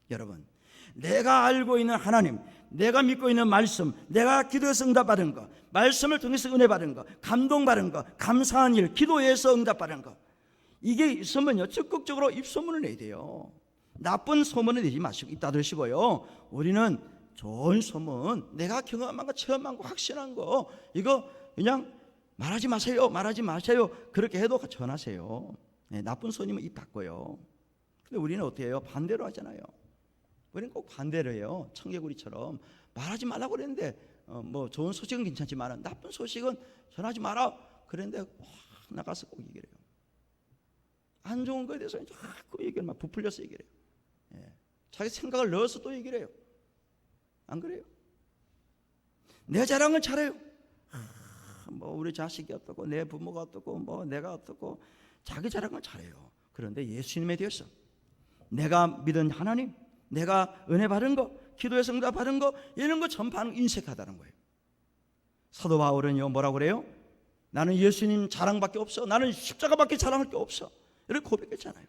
여러분 내가 알고 있는 하나님, 내가 믿고 있는 말씀, 내가 기도해서 응답받은 거, 말씀을 통해서 은혜 받은 거, 감동받은 거, 감사한 일, 기도해서 응답받은 거, 이게 있으면요 적극적으로 입소문을 내야 돼요. 나쁜 소문을 내지 마시고 입 닫으시고요. 우리는 좋은 소문, 내가 경험한 거, 체험한 거, 확신한 거, 이거 그냥 말하지 마세요, 말하지 마세요. 그렇게 해도 전하세요. 네, 나쁜 소문이면 입 닫고요. 근데 우리는 어떻게 해요? 반대로 하잖아요. 우리는 꼭 반대로 해요. 청개구리처럼 말하지 말라고 그랬는데 뭐 좋은 소식은 괜찮지만 나쁜 소식은 전하지 마라 그랬는데 확 나가서 꼭 얘기를 해요. 안 좋은 거에 대해서 자꾸 얘기를 막 부풀려서 얘기를 해요. 예. 자기 생각을 넣어서 또 얘기를 해요. 안 그래요? 내 자랑을 잘해요. 뭐 우리 자식이 어떻고 내 부모가 어떻고 뭐 내가 어떻고 자기 자랑을 잘해요. 그런데 예수님에 대해서 내가 믿은 하나님, 내가 은혜 받은 거, 기도에서 응답 받은 거, 이런 거 전반 인색하다는 거예요. 사도 바울은요 뭐라고 그래요? 나는 예수님 자랑밖에 없어. 나는 십자가밖에 자랑할 게 없어. 이렇게 고백했잖아요.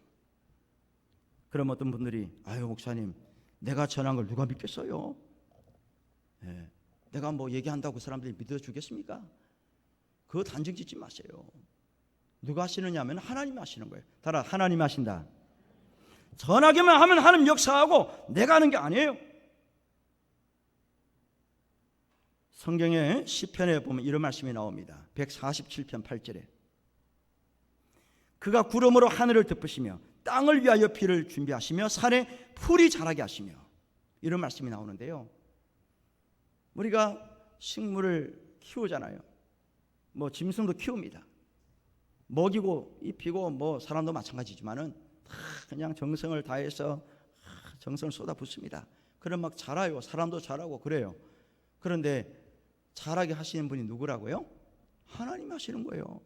그럼 어떤 분들이 아유 목사님 내가 전한 걸 누가 믿겠어요? 예. 내가 뭐 얘기한다고 그 사람들이 믿어주겠습니까? 그거 단정 짓지 마세요. 누가 하시느냐 하면 하나님이 하시는 거예요. 따라 하나님이 하신다. 전하기만 하면 하나님 역사하고 내가 하는 게 아니에요. 성경의 시편에 보면 이런 말씀이 나옵니다. 147편 8절에 그가 구름으로 하늘을 덮으시며 땅을 위하여 비를 준비하시며 산에 풀이 자라게 하시며, 이런 말씀이 나오는데요. 우리가 식물을 키우잖아요. 뭐 짐승도 키웁니다. 먹이고 입히고 뭐 사람도 마찬가지지만은 그냥 정성을 다해서 정성을 쏟아붓습니다. 그럼 막 자라요. 사람도 자라고 그래요. 그런데 자라게 하시는 분이 누구라고요? 하나님 하시는 거예요.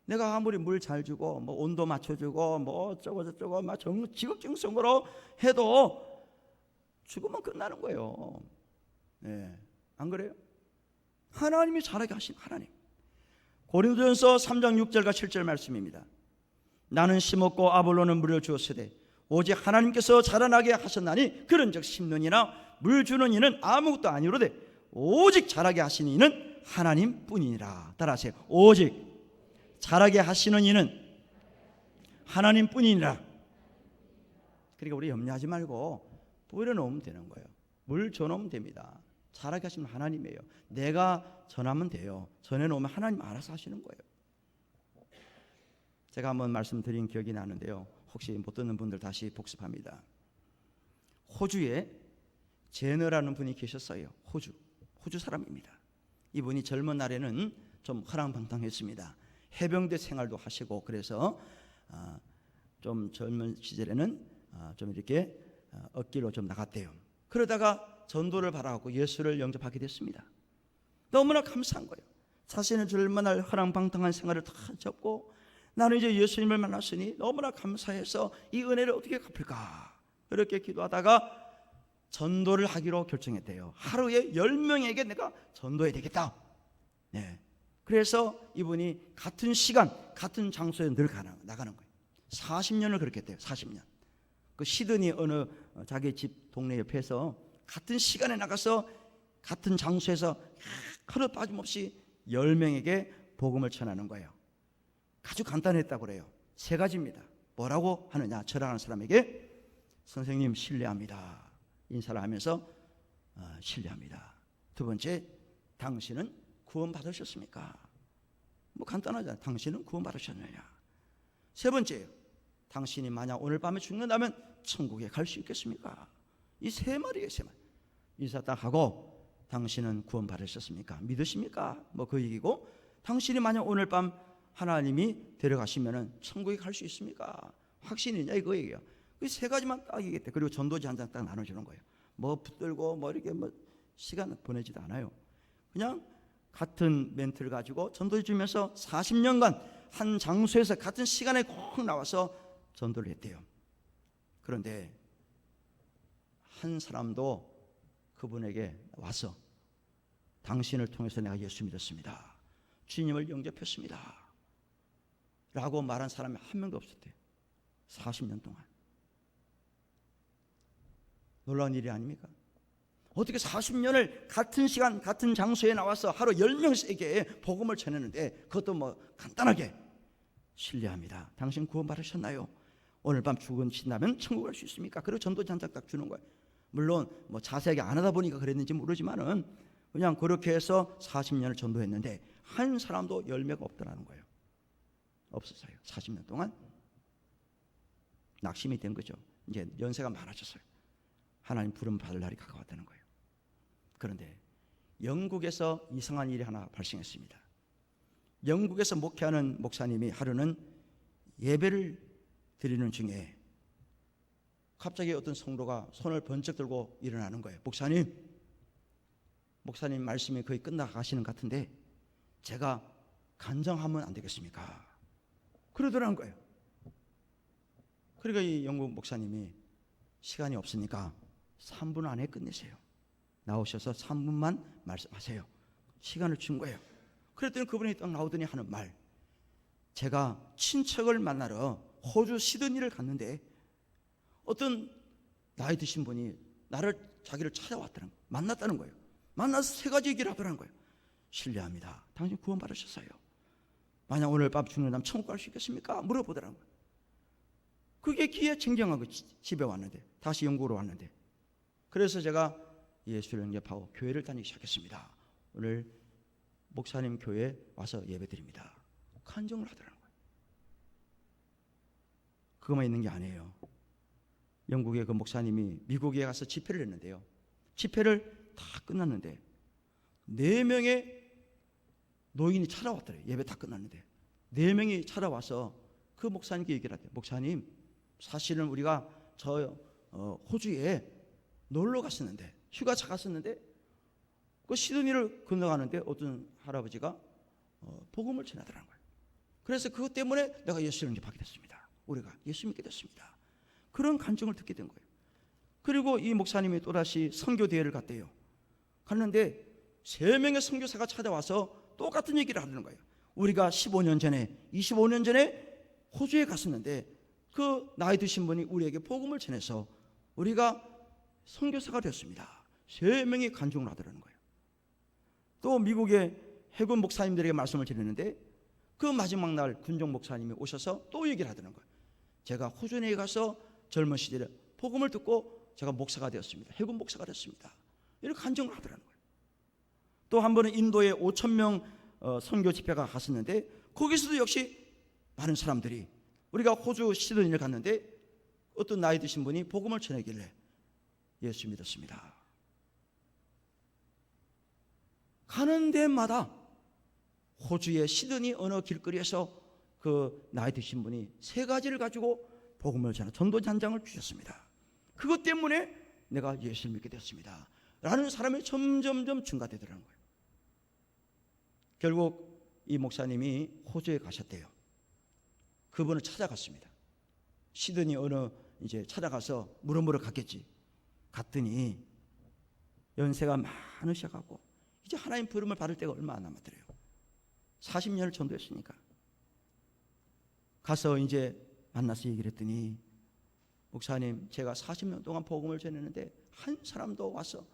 내가 아무리 물 잘 주고 뭐 온도 맞춰주고 뭐 어쩌고 저쩌고 막 지극정성으로 해도 죽으면 끝나는 거예요. 네, 안 그래요? 하나님이 자라게 하신 하나님. 고린도전서 3장 6절과 7절 말씀입니다. 나는 심었고 아볼로는 물을 주었으되 오직 하나님께서 자라나게 하셨나니 그런즉 심는 이나 물 주는 이는 아무것도 아니로되 오직 자라게 하시는 이는 하나님뿐이니라. 따라하세요. 오직 자라게 하시는 이는 하나님뿐이니라. 그러니까 우리 염려하지 말고 뿌려놓으면 되는 거예요. 물 줘놓으면 됩니다. 잘하게 하시면 하나님이에요. 내가 전하면 돼요. 전해놓으면 하나님 알아서 하시는 거예요. 제가 한번 말씀드린 기억이 나는데요. 혹시 못 듣는 분들 다시 복습합니다. 호주에 제너라는 분이 계셨어요. 호주 사람입니다. 이분이 젊은 날에는 좀 허랑방탕했습니다. 해병대 생활도 하시고 그래서 좀 젊은 시절에는 좀 이렇게 억지로 좀 나갔대요. 그러다가 전도를 바라고 예수를 영접하게 됐습니다. 너무나 감사한 거예요. 자신의 젊은 날 허랑방탕한 생활을 다 접고 나는 이제 예수님을 만났으니 너무나 감사해서 이 은혜를 어떻게 갚을까 그렇게 기도하다가 전도를 하기로 결정했대요. 하루에 10명에게 내가 전도해야 되겠다. 네. 그래서 이분이 같은 시간 같은 장소에 늘 나가는 거예요. 40년을 그렇게 했대요. 40년. 그 시드니 어느 자기 집 동네 옆에서 같은 시간에 나가서 같은 장소에서 하루 빠짐없이 10명에게 복음을 전하는 거예요. 아주 간단했다고 그래요. 3가지입니다. 뭐라고 하느냐? 저라는 사람에게 선생님 신뢰합니다. 인사를 하면서 신뢰합니다. 2번째, 당신은 구원 받으셨습니까? 뭐 간단하잖아요. 당신은 구원 받으셨느냐? 3번째요. 당신이 만약 오늘 밤에 죽는다면 천국에 갈 수 있겠습니까? 이 3마리예요. 3마리. 인사 딱 하고 당신은 구원 받으셨습니까? 믿으십니까? 뭐 그 얘기고, 당신이 만약 오늘 밤 하나님이 데려가시면 천국에 갈 수 있습니까? 확신이냐 이거예요. 그 3가지만 딱 얘기했대. 그리고 전도지 한 장 딱 나눠주는 거예요. 뭐 붙들고 뭐 이렇게 뭐 시간 보내지도 않아요. 그냥 같은 멘트를 가지고 전도해 주면서 40년간 한 장소에서 같은 시간에 꼭 나와서 전도를 했대요. 그런데 한 사람도 그분에게 와서 당신을 통해서 내가 예수 믿었습니다. 주님을 영접했습니다. 라고 말한 사람이 한 명도 없었대요. 40년 동안. 놀라운 일이 아닙니까? 어떻게 40년을 같은 시간 같은 장소에 나와서 하루 10명에게 복음을 전했는데 그것도 뭐 간단하게 신뢰합니다. 당신 구원 받으셨나요? 오늘 밤 죽으신다면 천국 갈 수 있습니까? 그리고 전도지 한 장 딱 주는 거예요. 물론 뭐 자세하게 안 하다 보니까 그랬는지 모르지만은 그냥 그렇게 해서 40년을 전도했는데 한 사람도 열매가 없더라는 거예요. 없었어요. 40년 동안 낙심이 된 거죠. 이제 연세가 많아졌어요. 하나님 부름 받을 날이 가까웠다는 거예요. 그런데 영국에서 이상한 일이 하나 발생했습니다. 영국에서 목회하는 목사님이 하루는 예배를 드리는 중에 갑자기 어떤 성도가 손을 번쩍 들고 일어나는 거예요. 목사님 말씀이 거의 끝나가시는 것 같은데 제가 간증하면 안 되겠습니까? 그러더라는 거예요. 그러니까 이 영국 목사님이 시간이 없으니까 3분 안에 끝내세요. 나오셔서 3분만 말씀하세요. 시간을 준 거예요. 그랬더니 그분이 딱 나오더니 하는 말, 제가 친척을 만나러 호주 시드니를 갔는데 어떤 나이 드신 분이 자기를 찾아왔다는 거예요. 만났다는 거예요. 만나서 3가지 얘기를 하더라는 거예요. 신뢰합니다. 당신 구원 받으셨어요. 만약 오늘 밤 죽는다면 천국 갈 수 있겠습니까? 물어보더라는 거예요. 그게 귀에 챙겨하고 집에 왔는데, 다시 영국으로 왔는데, 그래서 제가 예수를 영접하고 교회를 다니기 시작했습니다. 오늘 목사님 교회에 와서 예배드립니다. 간증을 하더라는 거예요. 그것만 있는 게 아니에요. 영국의 그 목사님이 미국에 가서 집회를 했는데요. 집회를 다 끝났는데 4명의 노인이 찾아왔더래요. 예배 다 끝났는데 4명이 찾아와서 그 목사님께 얘기를 하대요. 목사님, 사실은 우리가 저 호주에 놀러 갔었는데, 휴가차 갔었는데 그 시드니를 건너가는데 어떤 할아버지가 복음을 전하더라는 거예요. 그래서 그것 때문에 내가 예수를 영접하게 됐습니다. 우리가 예수 믿게 됐습니다. 그런 간증을 듣게 된 거예요. 그리고 이 목사님이 또다시 선교 대회를 갔대요. 갔는데 3명의 선교사가 찾아와서 똑같은 얘기를 하는 거예요. 우리가 15년 전에 25년 전에 호주에 갔었는데 그 나이 드신 분이 우리에게 복음을 전해서 우리가 선교사가 됐습니다. 3명이 간증을 하더라는 거예요. 또 미국의 해군 목사님들에게 말씀을 드렸는데 그 마지막 날 군종 목사님이 오셔서 또 얘기를 하더라는 거예요. 제가 호주에 가서 젊은 시절에 복음을 듣고 제가 목사가 되었습니다. 해군 목사가 됐습니다. 이렇게 간증을 하더라는 거예요. 또 한 번은 인도에 5,000명 선교 집회가 갔었는데 거기서도 역시 많은 사람들이, 우리가 호주 시드니를 갔는데 어떤 나이 드신 분이 복음을 전하길래 예수 믿었습니다. 가는 데마다 호주의 시드니 어느 길거리에서 그 나이 드신 분이 3가지를 가지고 복음을 전하 전도 잔장을 주셨습니다. 그것 때문에 내가 예수를 믿게 됐습니다 라는 사람이 점점점 증가되더라는 거예요. 결국 이 목사님이 호주에 가셨대요. 그분을 찾아갔습니다. 시드니 어느 이제 찾아가서 물어보러 갔겠지. 갔더니 연세가 많으셔가고 이제 하나님 부름을 받을 때가 얼마 안 남았더래요. 40년을 전도했으니까. 가서 이제 만나서 얘기를 했더니, 목사님, 제가 40년 동안 복음을 전했는데 한 사람도 와서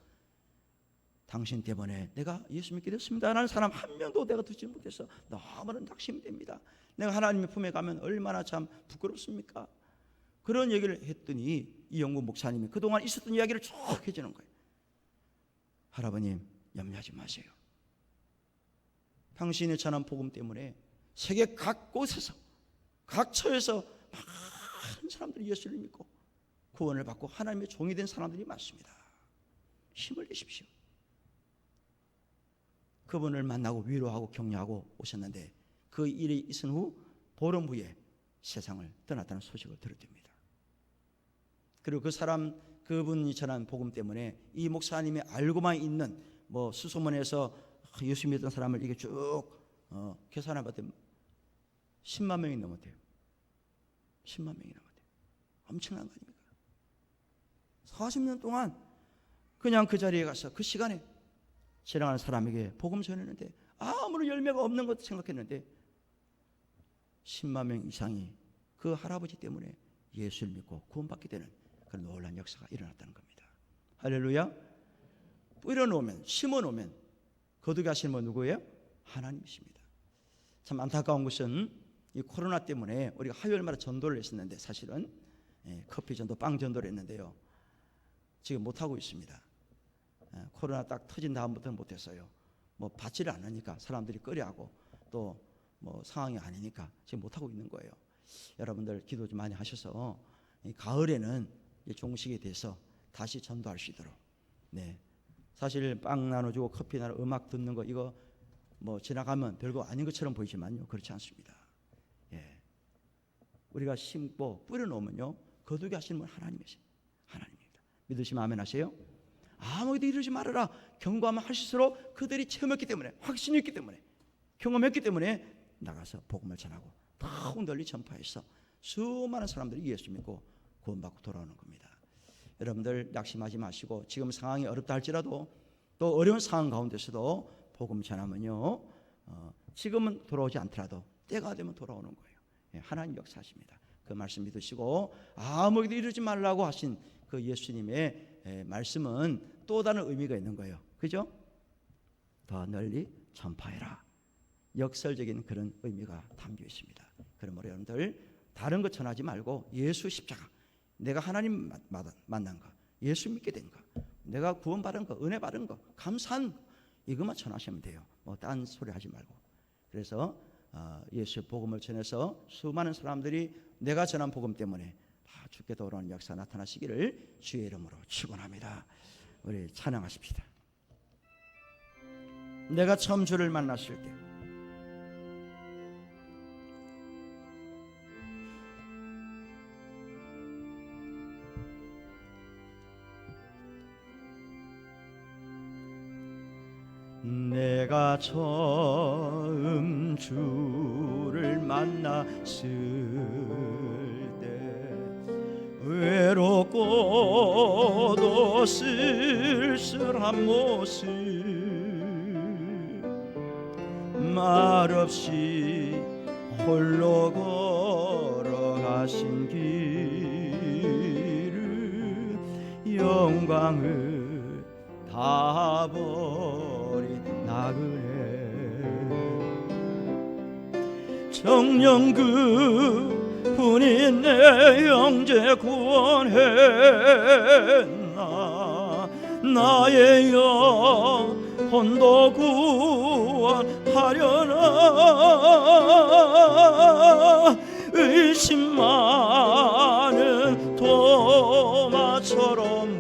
당신 때문에 내가 예수 믿게 됐습니다 라는 사람 한 명도 내가 듣지 못해서 너무나 낙심이 됩니다. 내가 하나님의 품에 가면 얼마나 참 부끄럽습니까? 그런 얘기를 했더니 이 영국 목사님이 그동안 있었던 이야기를 쭉 해주는 거예요. 할아버님, 염려하지 마세요. 당신의 전한 복음 때문에 세계 각 곳에서, 각 처에서 많은 사람들이 예수를 믿고 구원을 받고 하나님의 종이 된 사람들이 많습니다. 힘을 내십시오. 그분을 만나고 위로하고 격려하고 오셨는데 그 일이 있은 후 보름 후에 세상을 떠났다는 소식을 들었답니다. 그리고 그분이 전한 복음 때문에 이 목사님이 알고만 있는 뭐 수소문에서 예수 믿던 사람을 이게 쭉 계산해 봤더니 10만 명이 넘었대요. 10만 명이 넘었대요. 엄청난 거 아닙니까? 40년 동안 그냥 그 자리에 가서 그 시간에 지나가는 사람에게 복음 전했는데 아무런 열매가 없는 것 생각했는데 10만 명 이상이 그 할아버지 때문에 예수를 믿고 구원받게 되는 그런 놀라운 역사가 일어났다는 겁니다. 할렐루야. 뿌려놓으면, 심어놓으면 거두게 하시는 분 누구예요? 하나님이십니다. 참 안타까운 것은 이 코로나 때문에 우리가 화요일마다 전도를 했었는데 사실은 커피 전도, 빵 전도를 했는데요, 지금 못하고 있습니다. 코로나 딱 터진 다음부터는 못했어요. 뭐 받지를 않으니까 사람들이 꺼려하고 또 뭐 상황이 아니니까 지금 못하고 있는 거예요. 여러분들 기도 좀 많이 하셔서 가을에는 종식이 돼서 다시 전도할 수 있도록. 네, 사실 빵 나눠주고 커피 나눠 음악 듣는 거 이거 뭐 지나가면 별거 아닌 것처럼 보이지만요, 그렇지 않습니다. 예, 우리가 심고 뿌려놓으면요 거두게 하시는 분 하나님입니다. 믿으시면 아멘 하세요. 아무것도 이러지 말아라. 경고하면 할수록 그들이 체험했기 때문에, 확신이 있기 때문에, 경험했기 때문에 나가서 복음을 전하고 더욱 널리 전파해서 수많은 사람들이 예수 믿고 구원받고 돌아오는 겁니다. 여러분들 낙심하지 마시고 지금 상황이 어렵다 할지라도 또 어려운 상황 가운데서도 복음 전하면요 지금은 돌아오지 않더라도 때가 되면 돌아오는 거예요. 하나님 역사하십니다. 그 말씀 믿으시고 아무것도 이러지 말라고 하신 그 예수님의 말씀은 또 다른 의미가 있는 거예요. 그죠? 더 널리 전파해라. 역설적인 그런 의미가 담겨 있습니다. 그러므로 여러분들 다른 것 전하지 말고 예수 십자가, 내가 하나님 만난 거, 예수 믿게 된 거, 내가 구원받은 거, 은혜 받은 거, 감사한 거, 이것만 전하시면 돼요. 뭐 딴 소리 하지 말고. 그래서 예수의 복음을 전해서 수많은 사람들이 내가 전한 복음 때문에 다 죽게 돌아오는 역사 나타나시기를 주의 이름으로 축원합니다. 우리 찬양하십시다. 내가 처음 주를 만났을 때 내가 처음 주를 만났을 때 외롭고도 쓸쓸한 모습 말없이 홀로 걸어가신 길을 영광을 다 버린 나그네 정녕 그 분이 내 형제 구원했나 나의 영혼도 구원하려나 의심 많은 도마처럼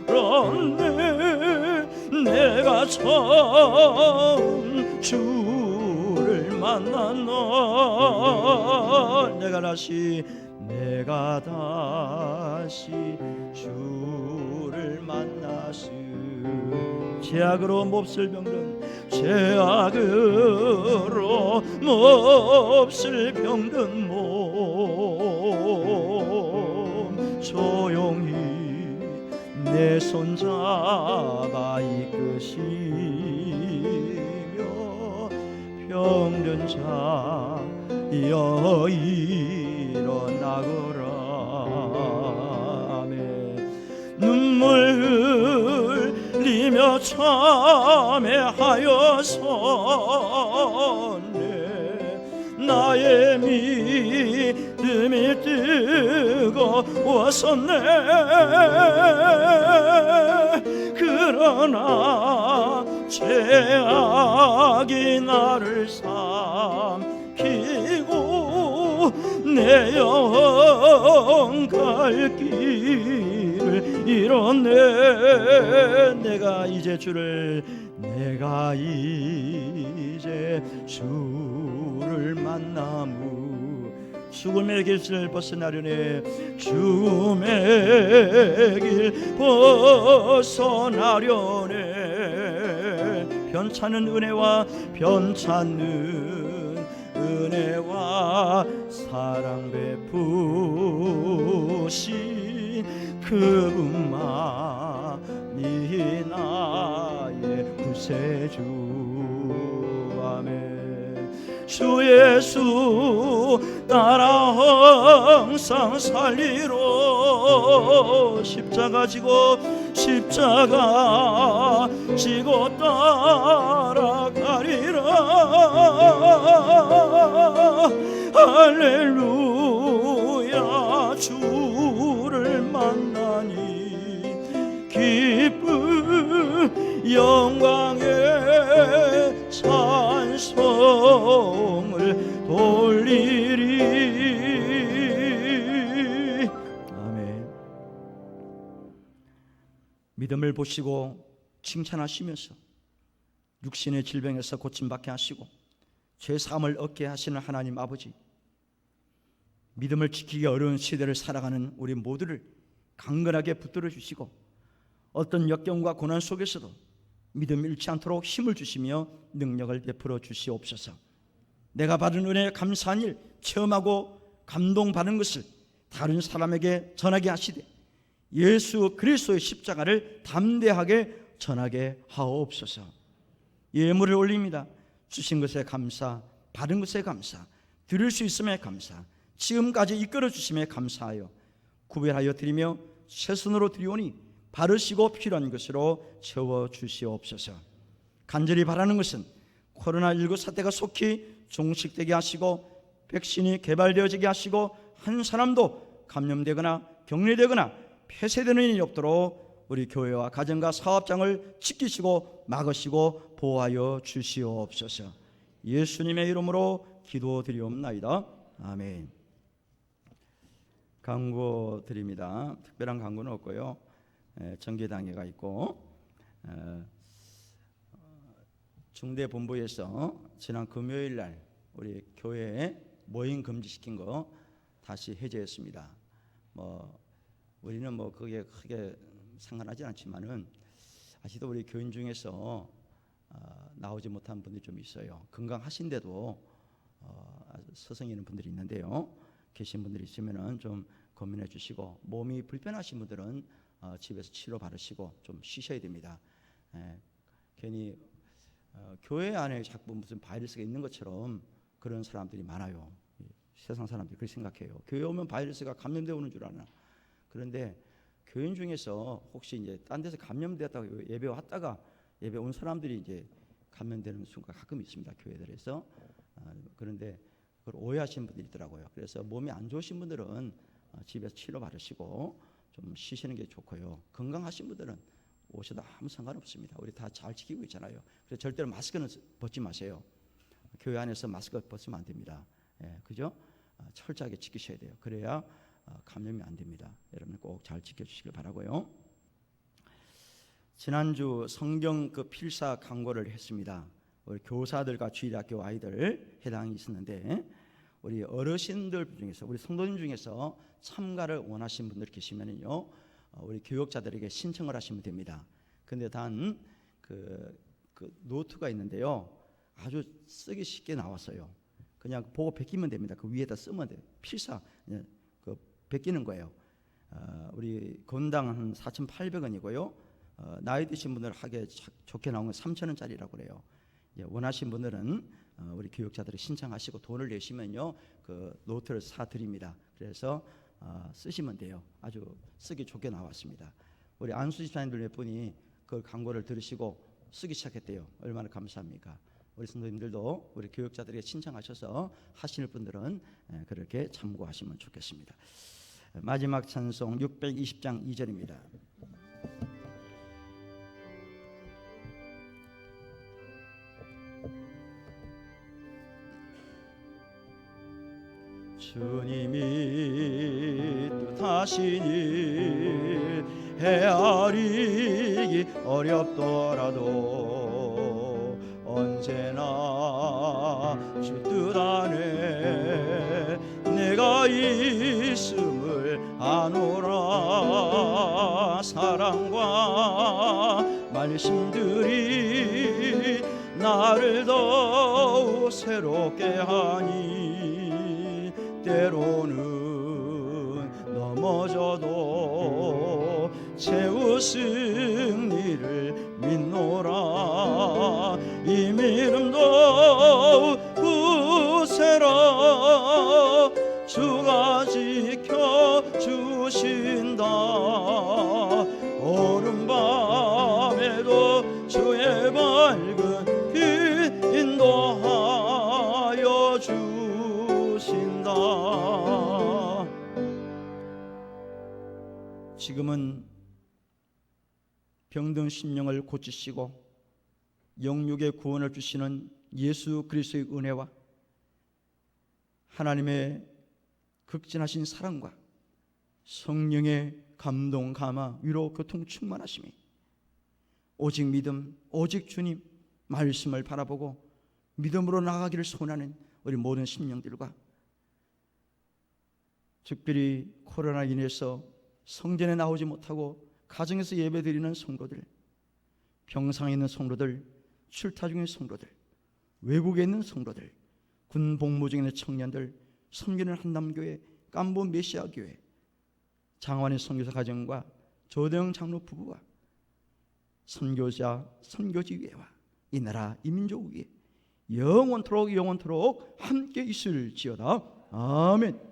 물었네 내가 처음 주를 만난 너 내가 다시 주를 만나시 죄악으로 몹쓸 병든 죄악으로 몹쓸 병든 몸 조용히 내 손 잡아 이끄시며 병든 자여 일어나거라 아멘 눈물 흘리며 참회하여서네 나의 믿음이 뜨거웠었네 그러나 죄악이 나를 삼키고 내 영혼 갈 길을 잃었네 내가 이제 주를 만나무 죽음의 길을 벗어나려네 죽음의 길 벗어나려네 변찮은 은혜와 사랑 베푸신 그분만이 나의 구세주 아멘 주 예수 따라 항상 살리로 십자가 지고 따라가리라 할렐루야 주를 만나니 기쁜 영광의 찬송을 돌리리 아멘 믿음을 보시고 칭찬하시면서 육신의 질병에서 고침받게 하시고 죄사함을 얻게 하시는 하나님 아버지 믿음을 지키기 어려운 시대를 살아가는 우리 모두를 강건하게 붙들어 주시고 어떤 역경과 고난 속에서도 믿음 잃지 않도록 힘을 주시며 능력을 베풀어 주시옵소서 내가 받은 은혜에 감사한 일 체험하고 감동받은 것을 다른 사람에게 전하게 하시되 예수 그리스도의 십자가를 담대하게 전하게 하옵소서 예물을 올립니다 주신 것에 감사 받은 것에 감사 드릴 수 있음에 감사 지금까지 이끌어 주심에 감사하여 구별하여 드리며 새손으로 드리오니 바르시고 필요한 것으로 채워주시옵소서 간절히 바라는 것은 코로나19 사태가 속히 종식되게 하시고 백신이 개발되어지게 하시고 한 사람도 감염되거나 격리되거나 폐쇄되는 일이 없도록 우리 교회와 가정과 사업장을 지키시고 막으시고 보호하여 주시옵소서 예수님의 이름으로 기도드리옵나이다 아멘 광고 드립니다 특별한 광고는 없고요 정기당회가 있고 중대본부에서 지난 금요일 날 우리 교회에 모임 금지시킨 거 다시 해제했습니다. 우리는 그게 크게 상관하지 않지만은 아직도 우리 교인 중에서 나오지 못한 분들이 좀 있어요. 건강하신데도 서성이는 분들이 있는데요. 계신 분들이 있으면은 좀 고민해 주시고 몸이 불편하신 분들은 집에서 치료 받으시고 좀 쉬셔야 됩니다. 괜히 교회 안에 자꾸 무슨 바이러스가 있는 것처럼 그런 사람들이 많아요. 세상 사람들이 그렇게 생각해요. 교회 오면 바이러스가 감염되어 오는 줄 아나. 그런데 교인 중에서 혹시 이제 딴 데서 감염되었다고 예배 왔다가 예배 온 사람들이 이제 감염되는 순간 가끔 있습니다. 교회들에서. 그런데 그걸 오해하시는 분들이 있더라고요. 그래서 몸이 안 좋으신 분들은 집에서 치료 받으시고 좀 쉬시는 게 좋고요. 건강하신 분들은 오셔도 아무 상관없습니다. 우리 다 잘 지키고 있잖아요. 그래서 절대로 마스크는 벗지 마세요. 교회 안에서 마스크 벗으면 안 됩니다. 예, 그죠? 철저하게 지키셔야 돼요. 그래야 감염이 안 됩니다. 여러분 꼭 잘 지켜주시길 바라고요. 지난주 성경 그 필사 강고를 했습니다. 우리 교사들과 주일학교 아이들 해당이 있었는데 우리 어르신들 중에서 우리 성도님 중에서 참가를 원하시는 분들 계시면요 우리 교역자들에게 신청을 하시면 됩니다. 근데 단 그 노트가 있는데요 아주 쓰기 쉽게 나왔어요. 그냥 보고 베끼면 됩니다. 그 위에다 쓰면 돼요. 필사 그 베끼는 거예요. 우리 건당 한 4,800원이고요. 나이 드신 분들 하기에 좋게 나온 건 3,000원짜리라고 그래요. 원하신 분들은 우리 교육자들이 신청하시고 돈을 내시면요 그 노트를 사 드립니다. 그래서 쓰시면 돼요. 아주 쓰기 좋게 나왔습니다. 우리 안수 집사님들 몇 분이 그 광고를 들으시고 쓰기 시작했대요. 얼마나 감사합니까? 우리 성도님들도 우리 교육자들에게 신청하셔서 하실 분들은 그렇게 참고하시면 좋겠습니다. 마지막 찬송 620장 2절입니다. 주님이 뜻하시니 헤아리기 어렵더라도 언제나 주 뜻 안에 내가 있음을 아노라. 사랑과 말씀들이 나를 더욱 새롭게 하니 때로는 넘어져도 최후 승리를 믿노라. 이 믿음도 굳세라. 주가 지켜주신다. 오른 밤에도 주의 밝은 빛 인도하여 주신다. 지금은 병든 심령을 고치시고 영육의 구원을 주시는 예수 그리스도의 은혜와 하나님의 극진하신 사랑과 성령의 감동, 감화, 위로, 교통 충만하심이 오직 믿음, 오직 주님 말씀을 바라보고 믿음으로 나아가기를 소원하는 우리 모든 심령들과 특별히 코로나 인해서 성전에 나오지 못하고 가정에서 예배드리는 성도들, 병상에 있는 성도들, 출타 중인 성도들, 외국에 있는 성도들, 군 복무 중에 있는 청년들, 섬기는 한남교회, 깜보 메시아교회, 장환의 선교사 가정과 조대영 장로 부부와 선교자, 선교지 위에와 이 나라, 이 민족 위에 영원토록 함께 있을지어다. 아멘.